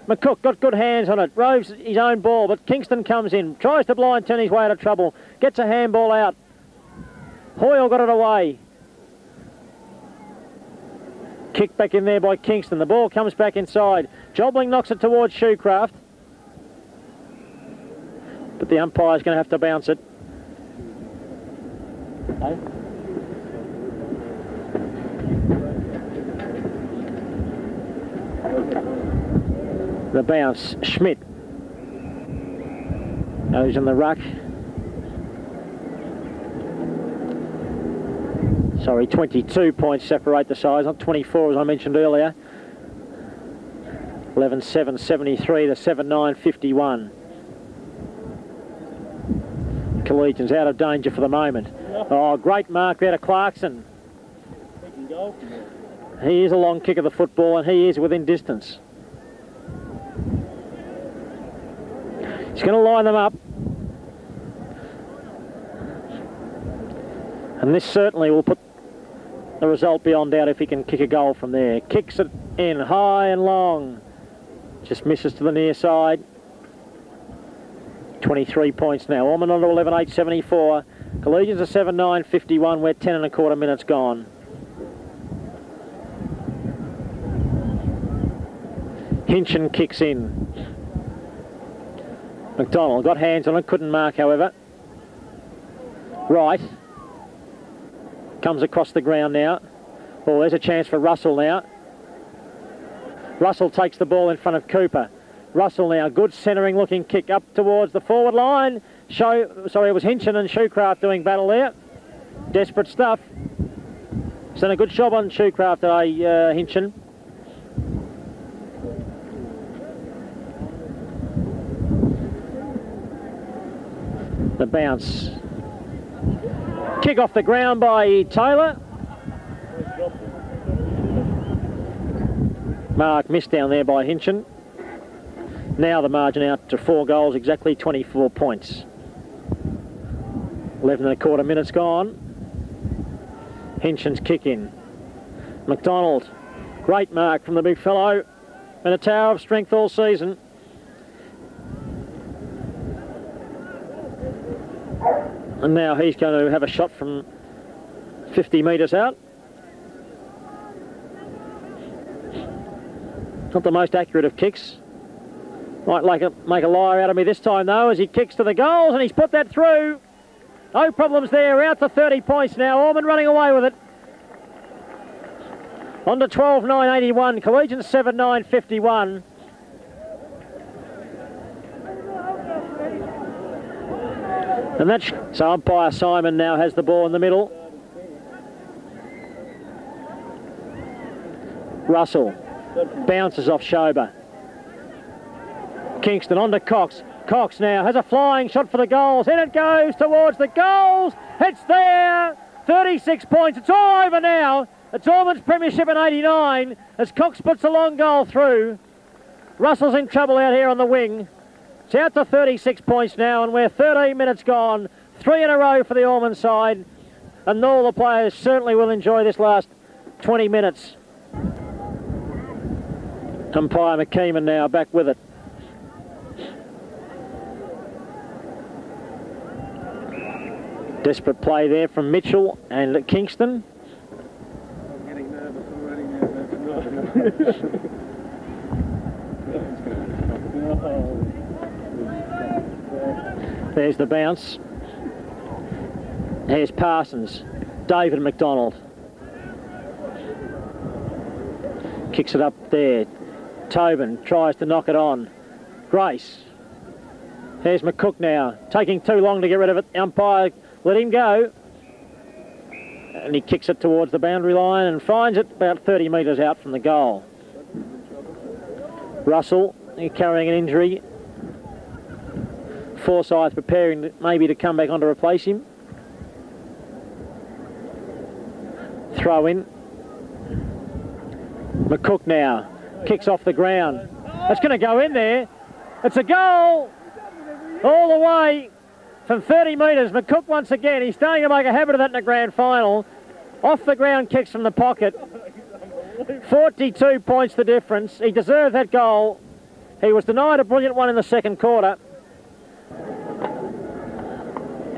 McCook got good hands on it, roves his own ball, but Kingston comes in, tries to blind turn his way out of trouble, gets a handball out. Hoyle got it away. Kick back in there by Kingston. The ball comes back inside. Jobling knocks it towards Shoecraft. But the umpire's going to have to bounce it. The bounce, Schmidt goes in the ruck. Sorry, 22 points separate the sides, not 24 as I mentioned earlier. 11-7-73 to 7-9-51. Collegians out of danger for the moment. Oh, great mark there to Clarkson. He is a long kick of the football and he is within distance. He's going to line them up. And this certainly will put the result beyond doubt if he can kick a goal from there. Kicks it in high and long. Just misses to the near side. 23 points now. Ormond on to 11-8-74. Collegians are 7-9-51. We're 10 1/4 minutes gone. Hinchin kicks in. McDonald got hands on it, couldn't mark however. Wright comes across the ground now. Oh, there's a chance for Russell now. Russell takes the ball in front of Cooper. Russell now, good centering looking kick up towards the forward line. Sorry, it was Hinchin and Shoecraft doing battle there. Desperate stuff. He's done a good job on Shoecraft today, Hinchin. The bounce. Kick off the ground by Taylor. Mark missed down there by Hinchin. Now the margin out to 4 goals, exactly 24 points. 11 1/4 minutes gone. Hinchin's kick in. McDonald, great mark from the big fellow. Been a tower of strength all season. And now he's going to have a shot from 50 metres out. Not the most accurate of kicks. Might make a liar out of me this time though as he kicks to the goals and he's put that through. No problems there, out to 30 points now. Ormond running away with it. On to 12-9-81, Collegians 7-9-51. And that's, so umpire Simon now has the ball in the middle. Russell bounces off Schober. Kingston on to Cox. Cox now has a flying shot for the goals. In it goes towards the goals. It's there. 36 points. It's all over now. It's Ormond's premiership in 89 as Cox puts a long goal through. Russell's in trouble out here on the wing. It's out to 36 points now and we're 13 minutes gone. 3 in a row for the Ormond side. And all the players certainly will enjoy this last 20 minutes. Umpire McKeeman now back with it. Desperate play there from Mitchell and Kingston. I'm getting nervous already now. There's the bounce. Here's Parsons. David McDonald. Kicks it up there. Tobin tries to knock it on. Grace. There's McCook now. Taking too long to get rid of it. The umpire let him go. And he kicks it towards the boundary line and finds it about 30 metres out from the goal. Russell, carrying an injury. Forsyth preparing maybe to come back on to replace him. Throw in. McCook now. Kicks off the ground. It's going to go in there. It's a goal all the way from 30 metres. McCook once again. He's starting to make a habit of that in the grand final. Off the ground kicks from the pocket. 42 points the difference. He deserved that goal. He was denied a brilliant one in the second quarter.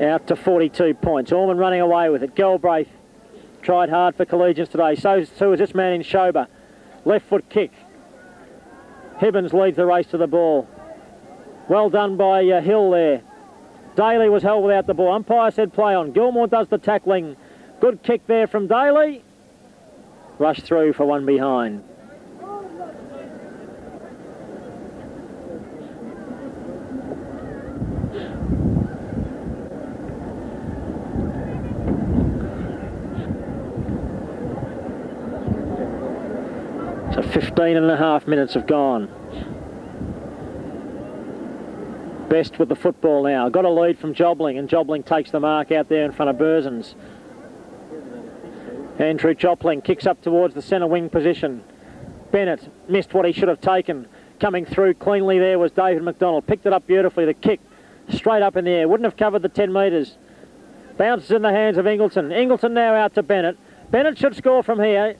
Out to 42 points. Ormond running away with it. Galbraith tried hard for Collegians today. So is this man in Schober. Left foot kick. Hibbins leads the race to the ball. Well done by Hill there. Daly was held without the ball. Umpire said play on. Gilmore does the tackling. Good kick there from Daly. Rush through for one behind. So 15.5 minutes have gone. Best with the football now. Got a lead from Jobling, and Jobling takes the mark out there in front of Burzens. Andrew Jopling kicks up towards the centre wing position. Bennett missed what he should have taken. Coming through cleanly there was David McDonald. Picked it up beautifully. The kick straight up in the air. Wouldn't have covered the 10 metres. Bounces in the hands of Ingleton. Ingleton now out to Bennett. Bennett should score from here.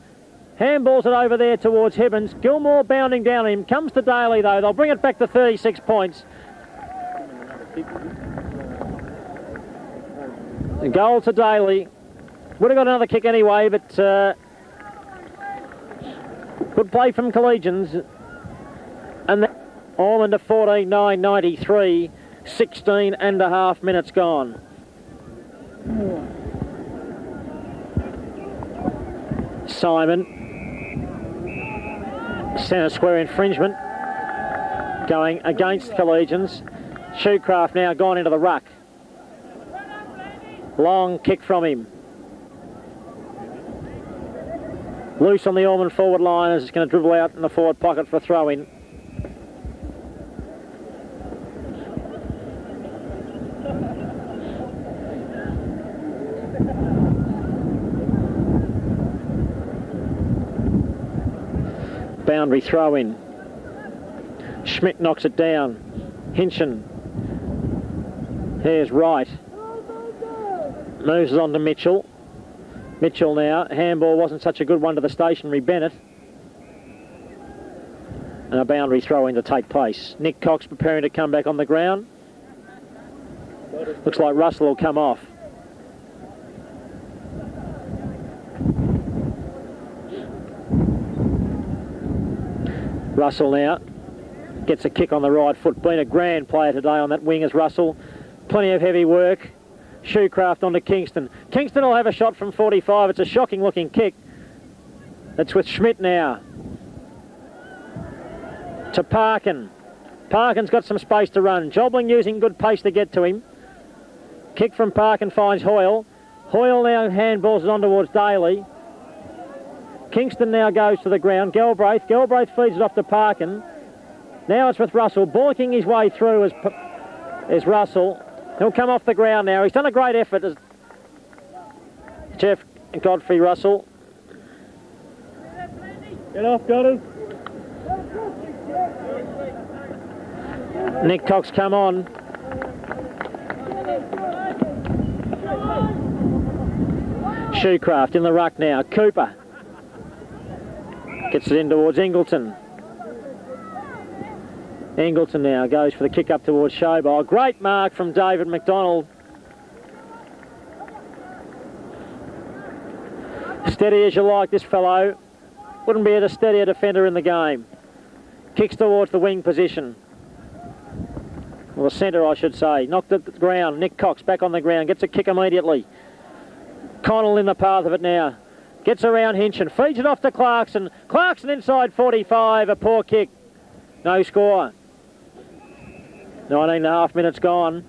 Handballs it over there towards Hibbins. Gilmore bounding down him. Comes to Daly though. They'll bring it back to 36 points. A goal to Daly. Would have got another kick anyway, but good play from Collegians. And Ormond to 14.9.93, 16.5 minutes gone. Simon, centre square infringement, going against Collegians. Shoecraft now gone into the ruck. Long kick from him. Loose on the Ormond forward line as it's going to dribble out in the forward pocket for a throw-in. Boundary throw-in. Schmidt knocks it down. Hinchin. Here's Wright. Moves it on to Mitchell. Mitchell now. Handball wasn't such a good one to the stationary Bennett. And a boundary throw-in to take place. Nick Cox preparing to come back on the ground. Looks like Russell will come off. Russell now gets a kick on the right foot. Been a grand player today on that wing as Russell. Plenty of heavy work. Shoecraft onto Kingston. Kingston will have a shot from 45. It's a shocking looking kick. It's with Schmidt now. To Parkin. Parkin's got some space to run. Jobling using good pace to get to him. Kick from Parkin finds Hoyle. Hoyle now handballs it on towards Daly. Kingston now goes to the ground. Galbraith. Galbraith feeds it off to Parkin. Now it's with Russell. Bollocking his way through is Russell. He'll come off the ground now. He's done a great effort as Jeff Godfrey Russell. Get off, Goddard. Nick Cox come on. Shoecraft in the ruck now. Cooper gets it in towards Ingleton. Ingleton now goes for the kick up towards Schober. Great mark from David McDonald. Steady as you like, this fellow. Wouldn't be a steadier defender in the game. Kicks towards the wing position. Well, the centre, I should say. Knocked at the ground. Nick Cox back on the ground. Gets a kick immediately. Connell in the path of it now. Gets around Hinchin. Feeds it off to Clarkson. Clarkson inside 45. A poor kick. No score. 19.5 minutes gone.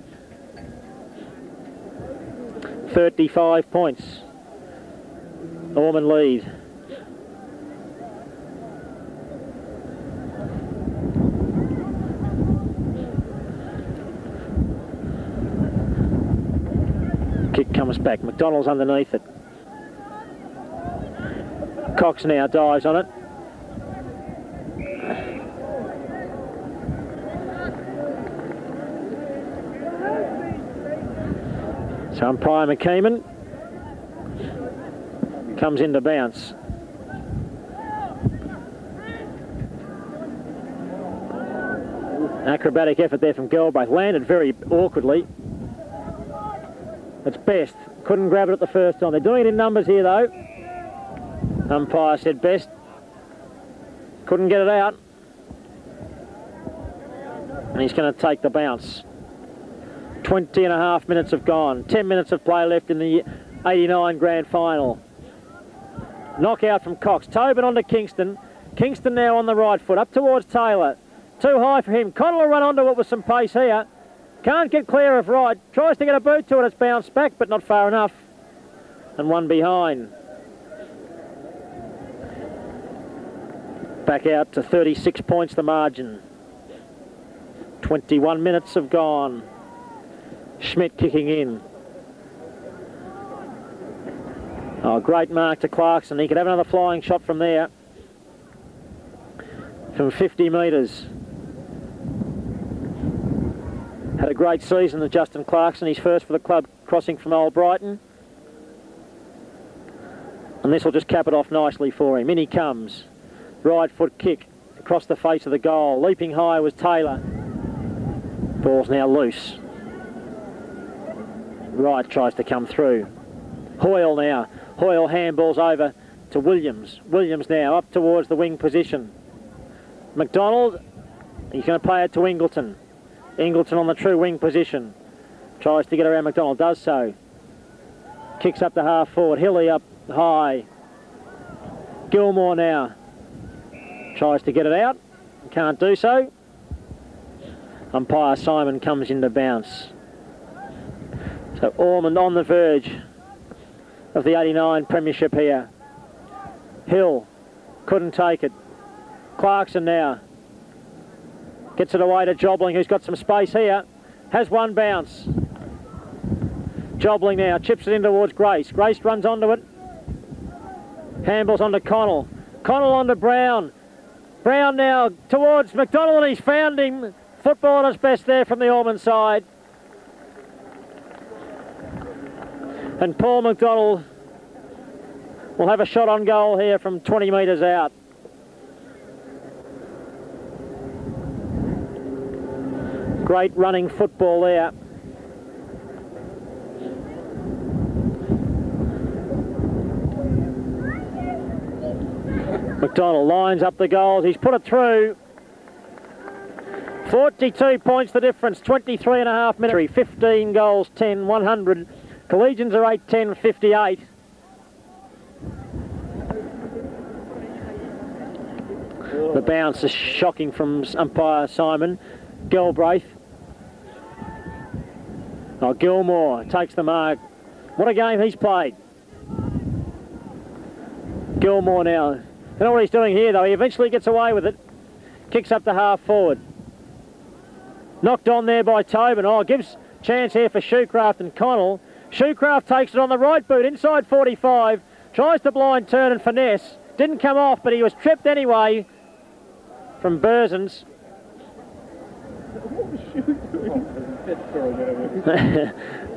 35 points. Ormond lead. Kick comes back. McDonald's underneath it. Cox now dives on it. So umpire McKeeman comes in to bounce. Acrobatic effort there from Galbraith. Landed very awkwardly. It's best. Couldn't grab it at the first time. They're doing it in numbers here though. Umpire said best. Couldn't get it out. And he's going to take the bounce. 20.5 minutes have gone. 10 minutes of play left in the 89 grand final. Knockout from Cox. Tobin on to Kingston. Kingston now on the right foot. Up towards Taylor. Too high for him. Connell will run onto it with some pace here. Can't get clear of right. Tries to get a boot to it. It's bounced back, but not far enough. And one behind. Back out to 36 points the margin. 21 minutes have gone. Schmidt kicking in. Oh, great mark to Clarkson. He could have another flying shot from there. From 50 metres. Had a great season of Justin Clarkson. He's first for the club crossing from Old Brighton. And this will just cap it off nicely for him. In he comes. Right foot kick across the face of the goal. Leaping high was Taylor. Ball's now loose. Wright tries to come through. Hoyle now. Hoyle handballs over to Williams. Williams now up towards the wing position. McDonald, he's going to play it to Ingleton. Ingleton on the true wing position. Tries to get around McDonald, does so. Kicks up to half forward. Hilly up high. Gilmore now. Tries to get it out. Can't do so. Umpire Simon comes in to bounce. So Ormond on the verge of the 89 premiership here. Hill couldn't take it. Clarkson now. Gets it away to Jobling, who's got some space here. Has one bounce. Jobling now chips it in towards Grace. Grace runs onto it. Handballs onto Connell. Connell onto Brown. Brown now towards McDonald, and he's found him. Football at its best there from the Ormond side. And Paul McDonald will have a shot on goal here from 20 metres out. Great running football there. McDonald lines up the goals. He's put it through. 42 points the difference. 23.5 minutes. 15 goals, 10, 100. Collegians are 8, 10, 58. The bounce is shocking from umpire Simon. Galbraith. Oh, Gilmore takes the mark. What a game he's played. Gilmore now. I don't know what he's doing here though. He eventually gets away with it. Kicks up to half forward. Knocked on there by Tobin. Oh, gives chance here for Shoecraft and Connell. Shoecraft takes it on the right boot, inside 45. Tries to blind turn and finesse. Didn't come off, but he was tripped anyway from Burzens. What was Shoe doing?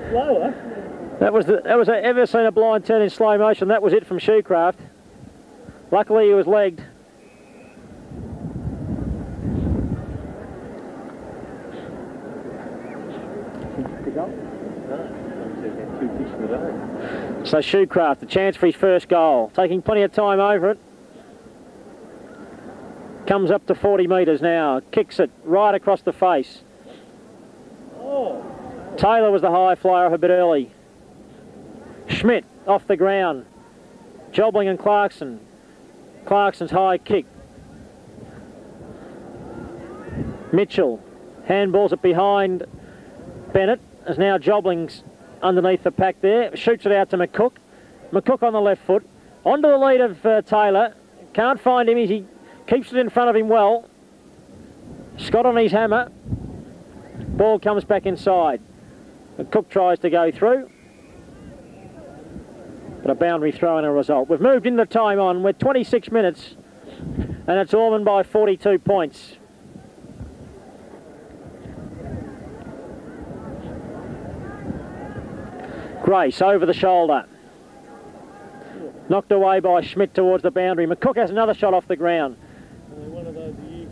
Slower. That was ever seen a blind turn in slow motion. That was it from Shoecraft. Luckily he was legged. So Shoecraft, a chance for his first goal. Taking plenty of time over it. Comes up to 40 metres now. Kicks it right across the face. Oh. Taylor was the high flyer off a bit early. Schmidt off the ground. Jobling and Clarkson. Clarkson's high kick. Mitchell handballs it behind Bennett, as now Jobling's underneath the pack there. Shoots it out to McCook. McCook on the left foot. Onto the lead of Taylor. Can't find him. He keeps it in front of him well. Scott on his hammer. Ball comes back inside. McCook tries to go through. But a boundary throw and a result. We've moved into time on. We're 26 minutes. And it's Ormond by 42 points. Grace over the shoulder. Knocked away by Schmidt towards the boundary. McCook has another shot off the ground. One of those a year,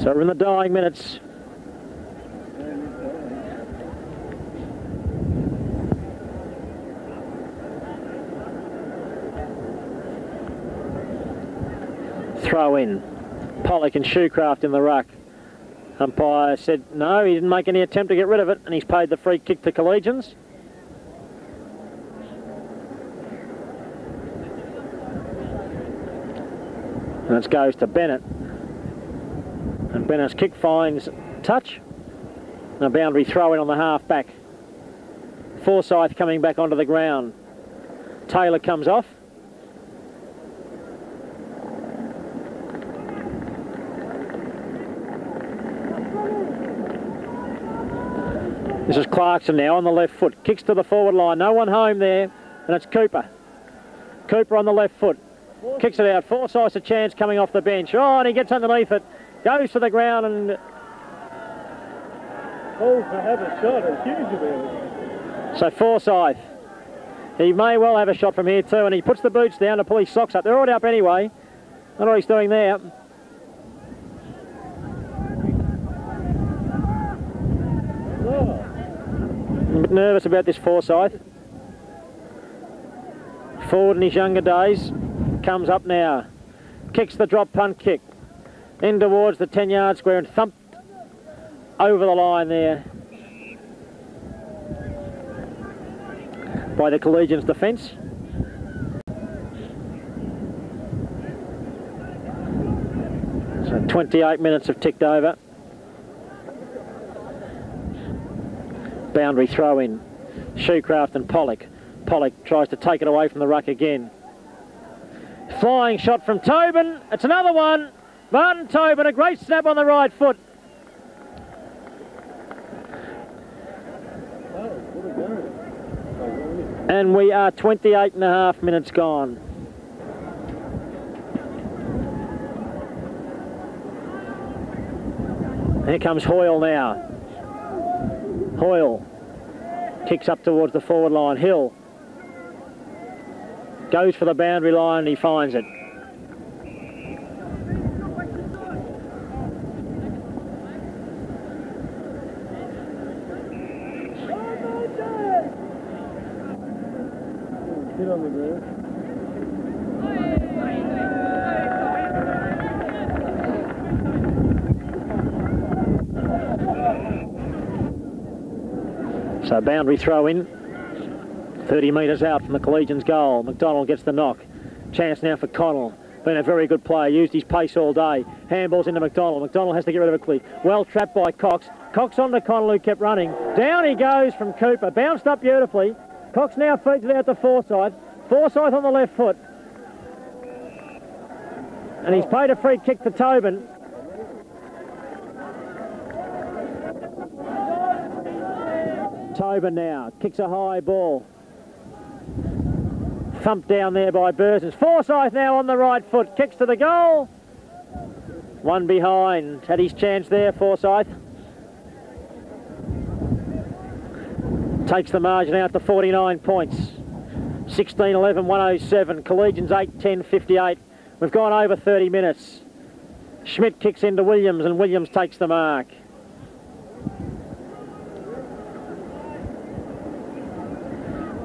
So we're in the dying minutes. Throw in. Pollock and Shoecraft in the ruck. Umpire said no, he didn't make any attempt to get rid of it, and he's paid the free kick to Collegians. And it goes to Bennett. And Bennett's kick finds touch. And a boundary throw in on the half back. Forsyth coming back onto the ground. Taylor comes off. This is Clarkson now on the left foot. Kicks to the forward line. No one home there. And it's Cooper. Cooper on the left foot. Kicks it out. Forsyth's a chance coming off the bench. Oh, and he gets underneath it. Goes to the ground and... Oh, to have a shot. It's huge about it. So Forsyth. He may well have a shot from here too. And he puts the boots down to pull his socks up. They're already up anyway. I don't know what he's doing there. I'm a bit nervous about this Forsyth. Forward in his younger days. Comes up now. Kicks the drop punt kick. In towards the 10-yard square and thumped over the line there by the Collegians defence. So 28 minutes have ticked over. Boundary throw in. Shoecraft and Pollock. Pollock tries to take it away from the ruck again. Flying shot from Tobin. It's another one. Martin Tobin, a great snap on the right foot. And we are 28 and a half minutes gone. Here comes Hoyle now. Hoyle kicks up towards the forward line. Hill goes for the boundary line and he finds it. Hit on the ground. So boundary throw in, 30 metres out from the Collegians goal. McDonald gets the knock. Chance now for Connell. Been a very good player, used his pace all day. Handballs into McDonald. McDonald has to get rid of it quickly. Well trapped by Cox. Cox on to Connell, who kept running. Down he goes from Cooper. Bounced up beautifully. Cox now feeds it out to Forsyth. Forsyth on the left foot. And he's paid a free kick to Tobin. Tobin now kicks a high ball. Thumped down there by Bursons. Forsyth now on the right foot. Kicks to the goal. One behind. Had his chance there, Forsyth. Takes the margin out to 49 points. 16-11, 107. Collegians 8-10, 58. We've gone over 30 minutes. Schmidt kicks into Williams and Williams takes the mark.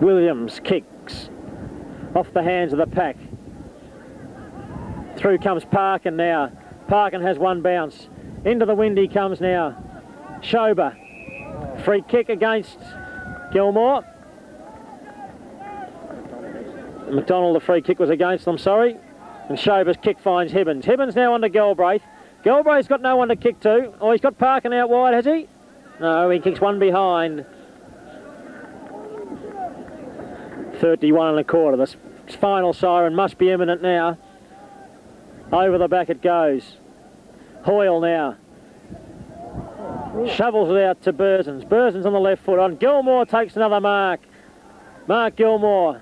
Williams kicks off the hands of the pack. Through comes Parkin now. Parkin has one bounce. Into the wind he comes now. Schober. Free kick against Gilmore. McDonald, the free kick was against them, sorry. And Schober's kick finds Hibbins. Hibbins now on to Galbraith. Galbraith's got no one to kick to. Oh, he's got Parkin out wide, has he? No, he kicks one behind. 31 1/4. This final siren must be imminent now. Over the back it goes. Hoyle now. Shovels it out to Bursons. Bursons on the left foot on. Gilmore takes another mark. Mark Gilmore.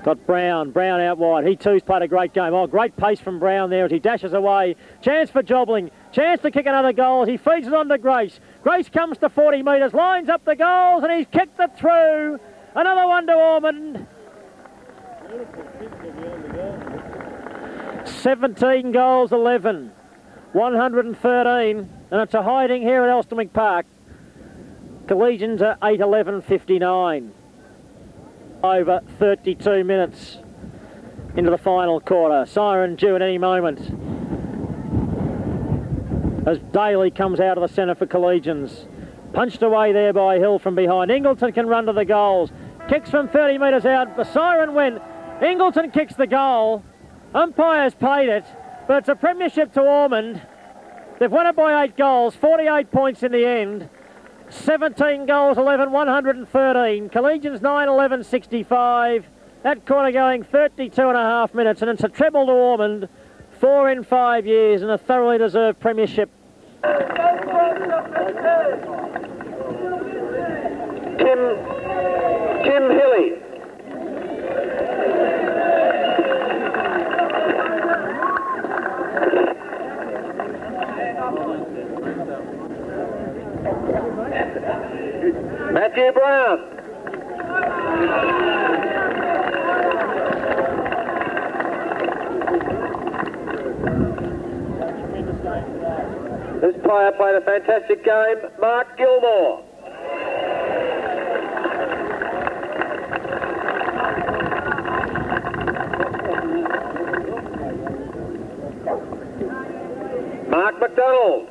Got Brown. Brown out wide. He too's played a great game. Oh, great pace from Brown there as he dashes away. Chance for Jobling. Chance to kick another goal. He feeds it on to Grace. Grace comes to 40 metres. Lines up the goals and he's kicked it through. Another one to Ormond. 17 goals, 11. 113. And it's a hiding here at Elsternwick Park. Collegians are 8-11, 59. Over 32 minutes. into the final quarter. Siren due at any moment as Daly comes out of the centre for Collegians. Punched away there by Hill from behind. Ingleton can run to the goals. Kicks from 30 metres out. The siren went. Ingleton kicks the goal. Umpires paid it, but it's a premiership to Ormond. They've won it by 8 goals, 48 points in the end. 17 goals, 11, 113. Collegians 9, 11, 65. That quarter going 32.5 minutes, and it's a treble to Ormond. 4 in 5 years and a thoroughly deserved premiership. Tim Hilly. Matthew Brown. This player played a fantastic game, Mark Gilmore. Mark McDonald.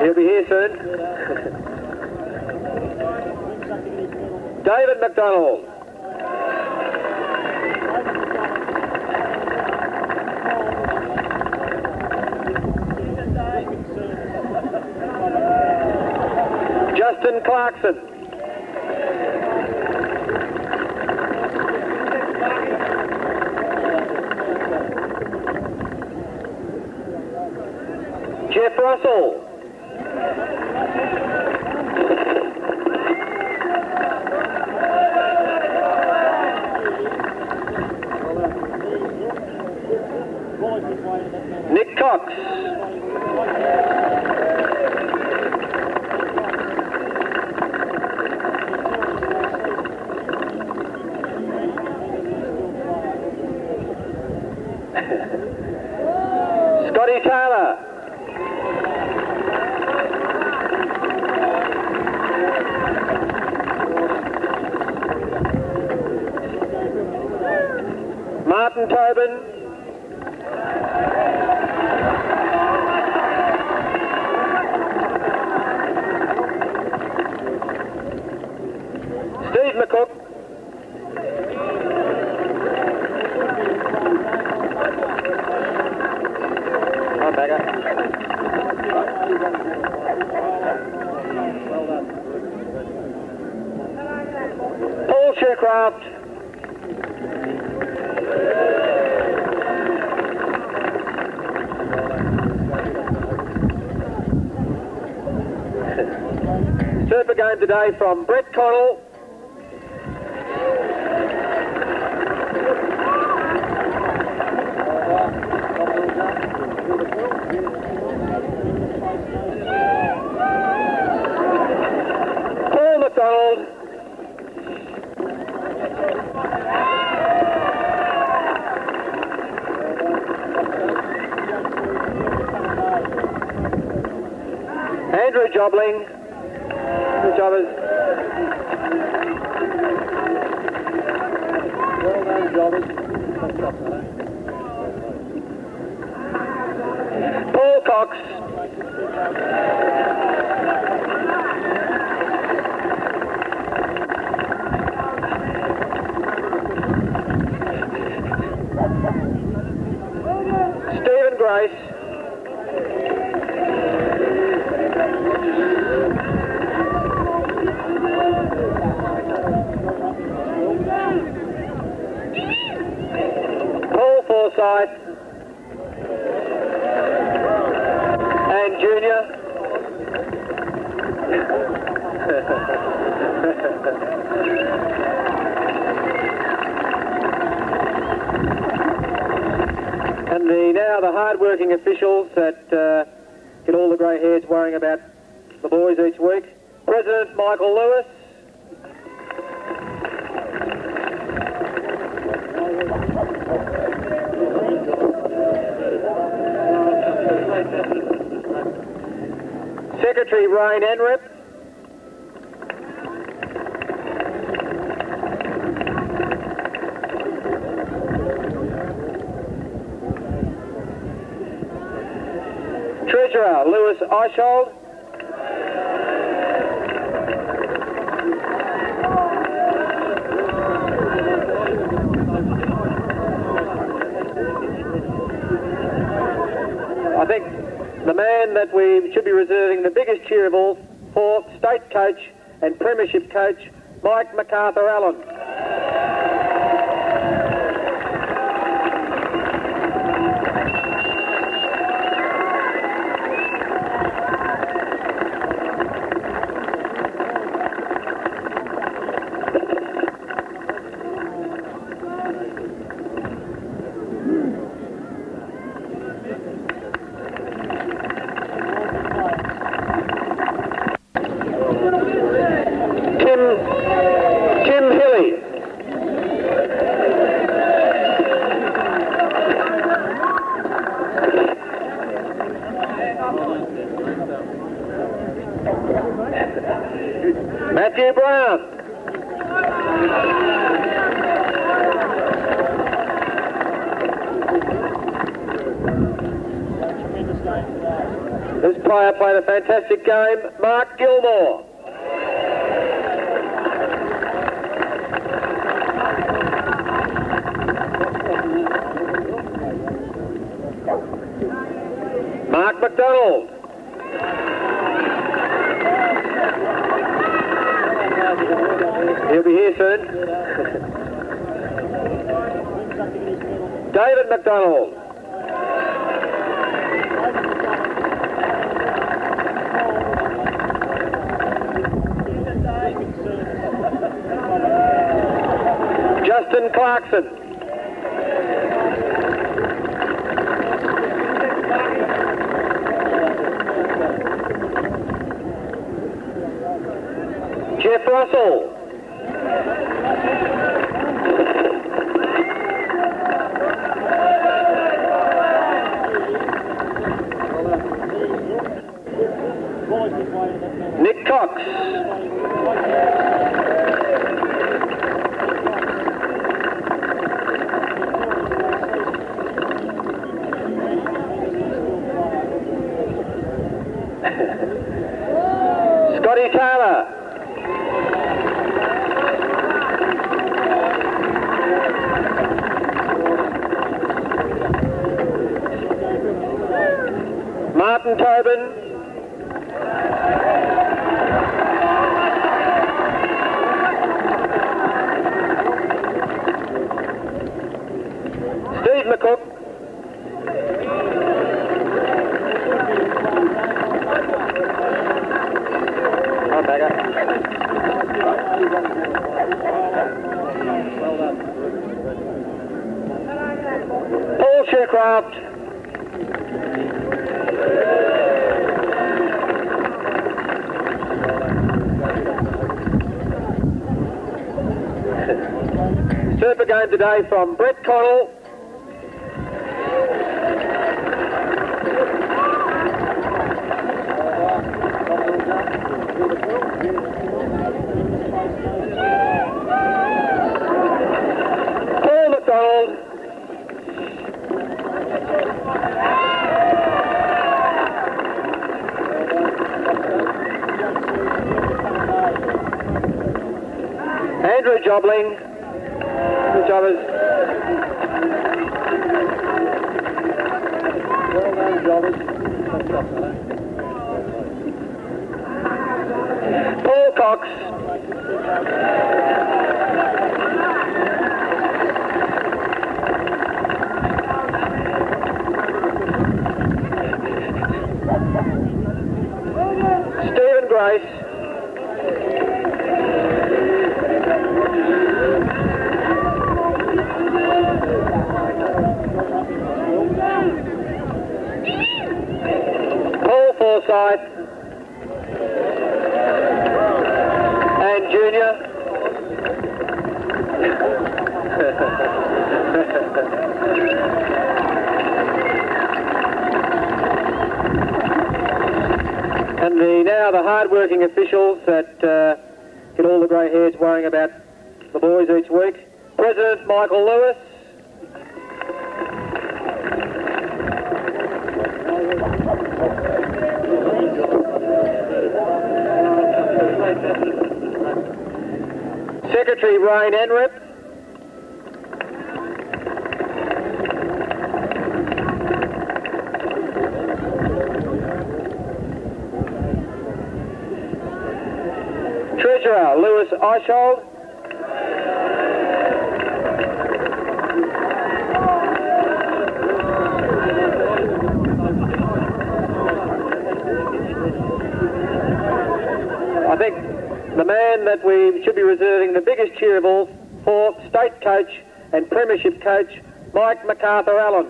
He'll be here soon. David McDonald. Justin Clarkson. Jeff Russell. Nick Cox. Scotty Taylor. Martin Tobin. Steve McCook. I'm back up. Paul Shercraft. Super game today from Brett Connell. Paul McDonald. Andrew Jobling. The jobbers. Well done, jobbers. Paul Cox. Stephen Grace. Forsyth and Junior. And now the hard-working officials that get all the grey hairs worrying about the boys each week. President Michael Lewis. Secretary Rain Enrip. Lewis Eishold. I think the man that we should be reserving the biggest cheer of all for, state coach and premiership coach, Mike MacArthur Allen. Tim Hilly. Matthew Brown. This player played a fantastic game, Mark Gilmore. Mark McDonald. He'll be here soon. David McDonald. Justin Clarkson. Jeff Russell. Nick Cox. Scotty Taylor. Martin Tobin. Steve McCook. Oh, back up. Paul Shercraft. Super game today from Brett Connell. Paul McDonald. Andrew Jobling. Which others? Well done, Jobbers. Paul Cox. Stephen Grace. Forsyth and Junior. And now the hard-working officials that get all the grey hairs worrying about the boys each week. President Michael Lewis. Secretary Rain Enrep. Treasurer Lewis Eishold. I think the man that we should be reserving the biggest cheer of all for, state coach and premiership coach, Mike MacArthur Allen.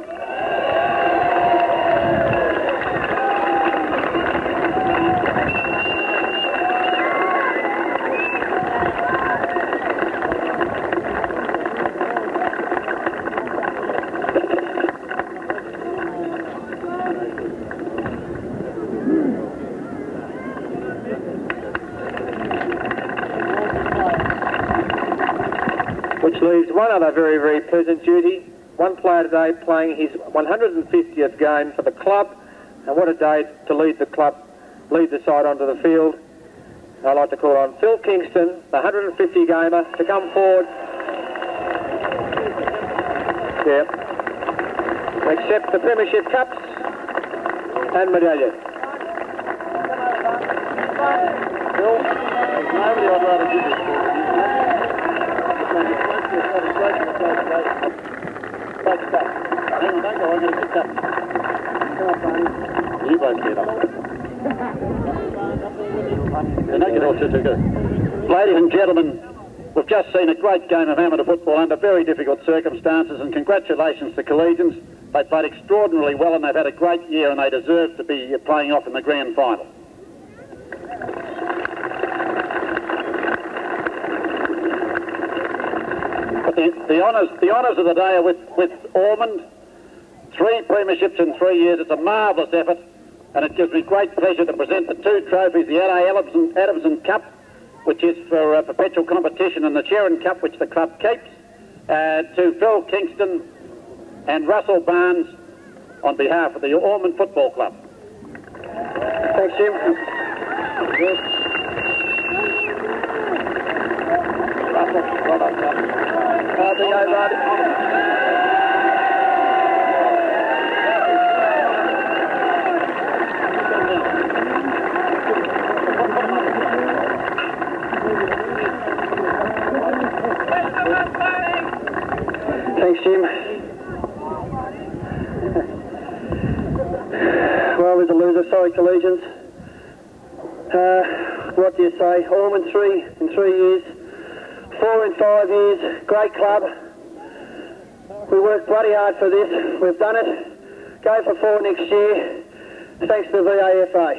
Which leaves one other very, very pleasant duty. One player today playing his 150th game for the club, and what a day to lead the club, lead the side onto the field. I'd like to call on Phil Kingston, the 150 gamer, to come forward. Yeah. Accept the premiership cups and medallion. Phil, there's nobody I'd rather give this for. You both get up. Ladies and gentlemen, we've just seen a great game of amateur football under very difficult circumstances, and congratulations to Collegians. They played extraordinarily well and they've had a great year, and they deserve to be playing off in the grand final. The honours of the day are with Ormond. 3 premierships in 3 years. It's a marvellous effort, and it gives me great pleasure to present the 2 trophies, the Adamson Cup, which is for perpetual competition, and the Sharon Cup, which the club keeps, to Phil Kingston and Russell Barnes on behalf of the Ormond Football Club. Thanks, Jim. Russell, well done, son. Thanks, Jim. Well, there's a loser. Sorry, Collegians. What do you say? Ormond 3 in 3 years. 4 in 5 years. Great club. We worked bloody hard for this. We've done it. Go for 4 next year. Thanks to the VAFA.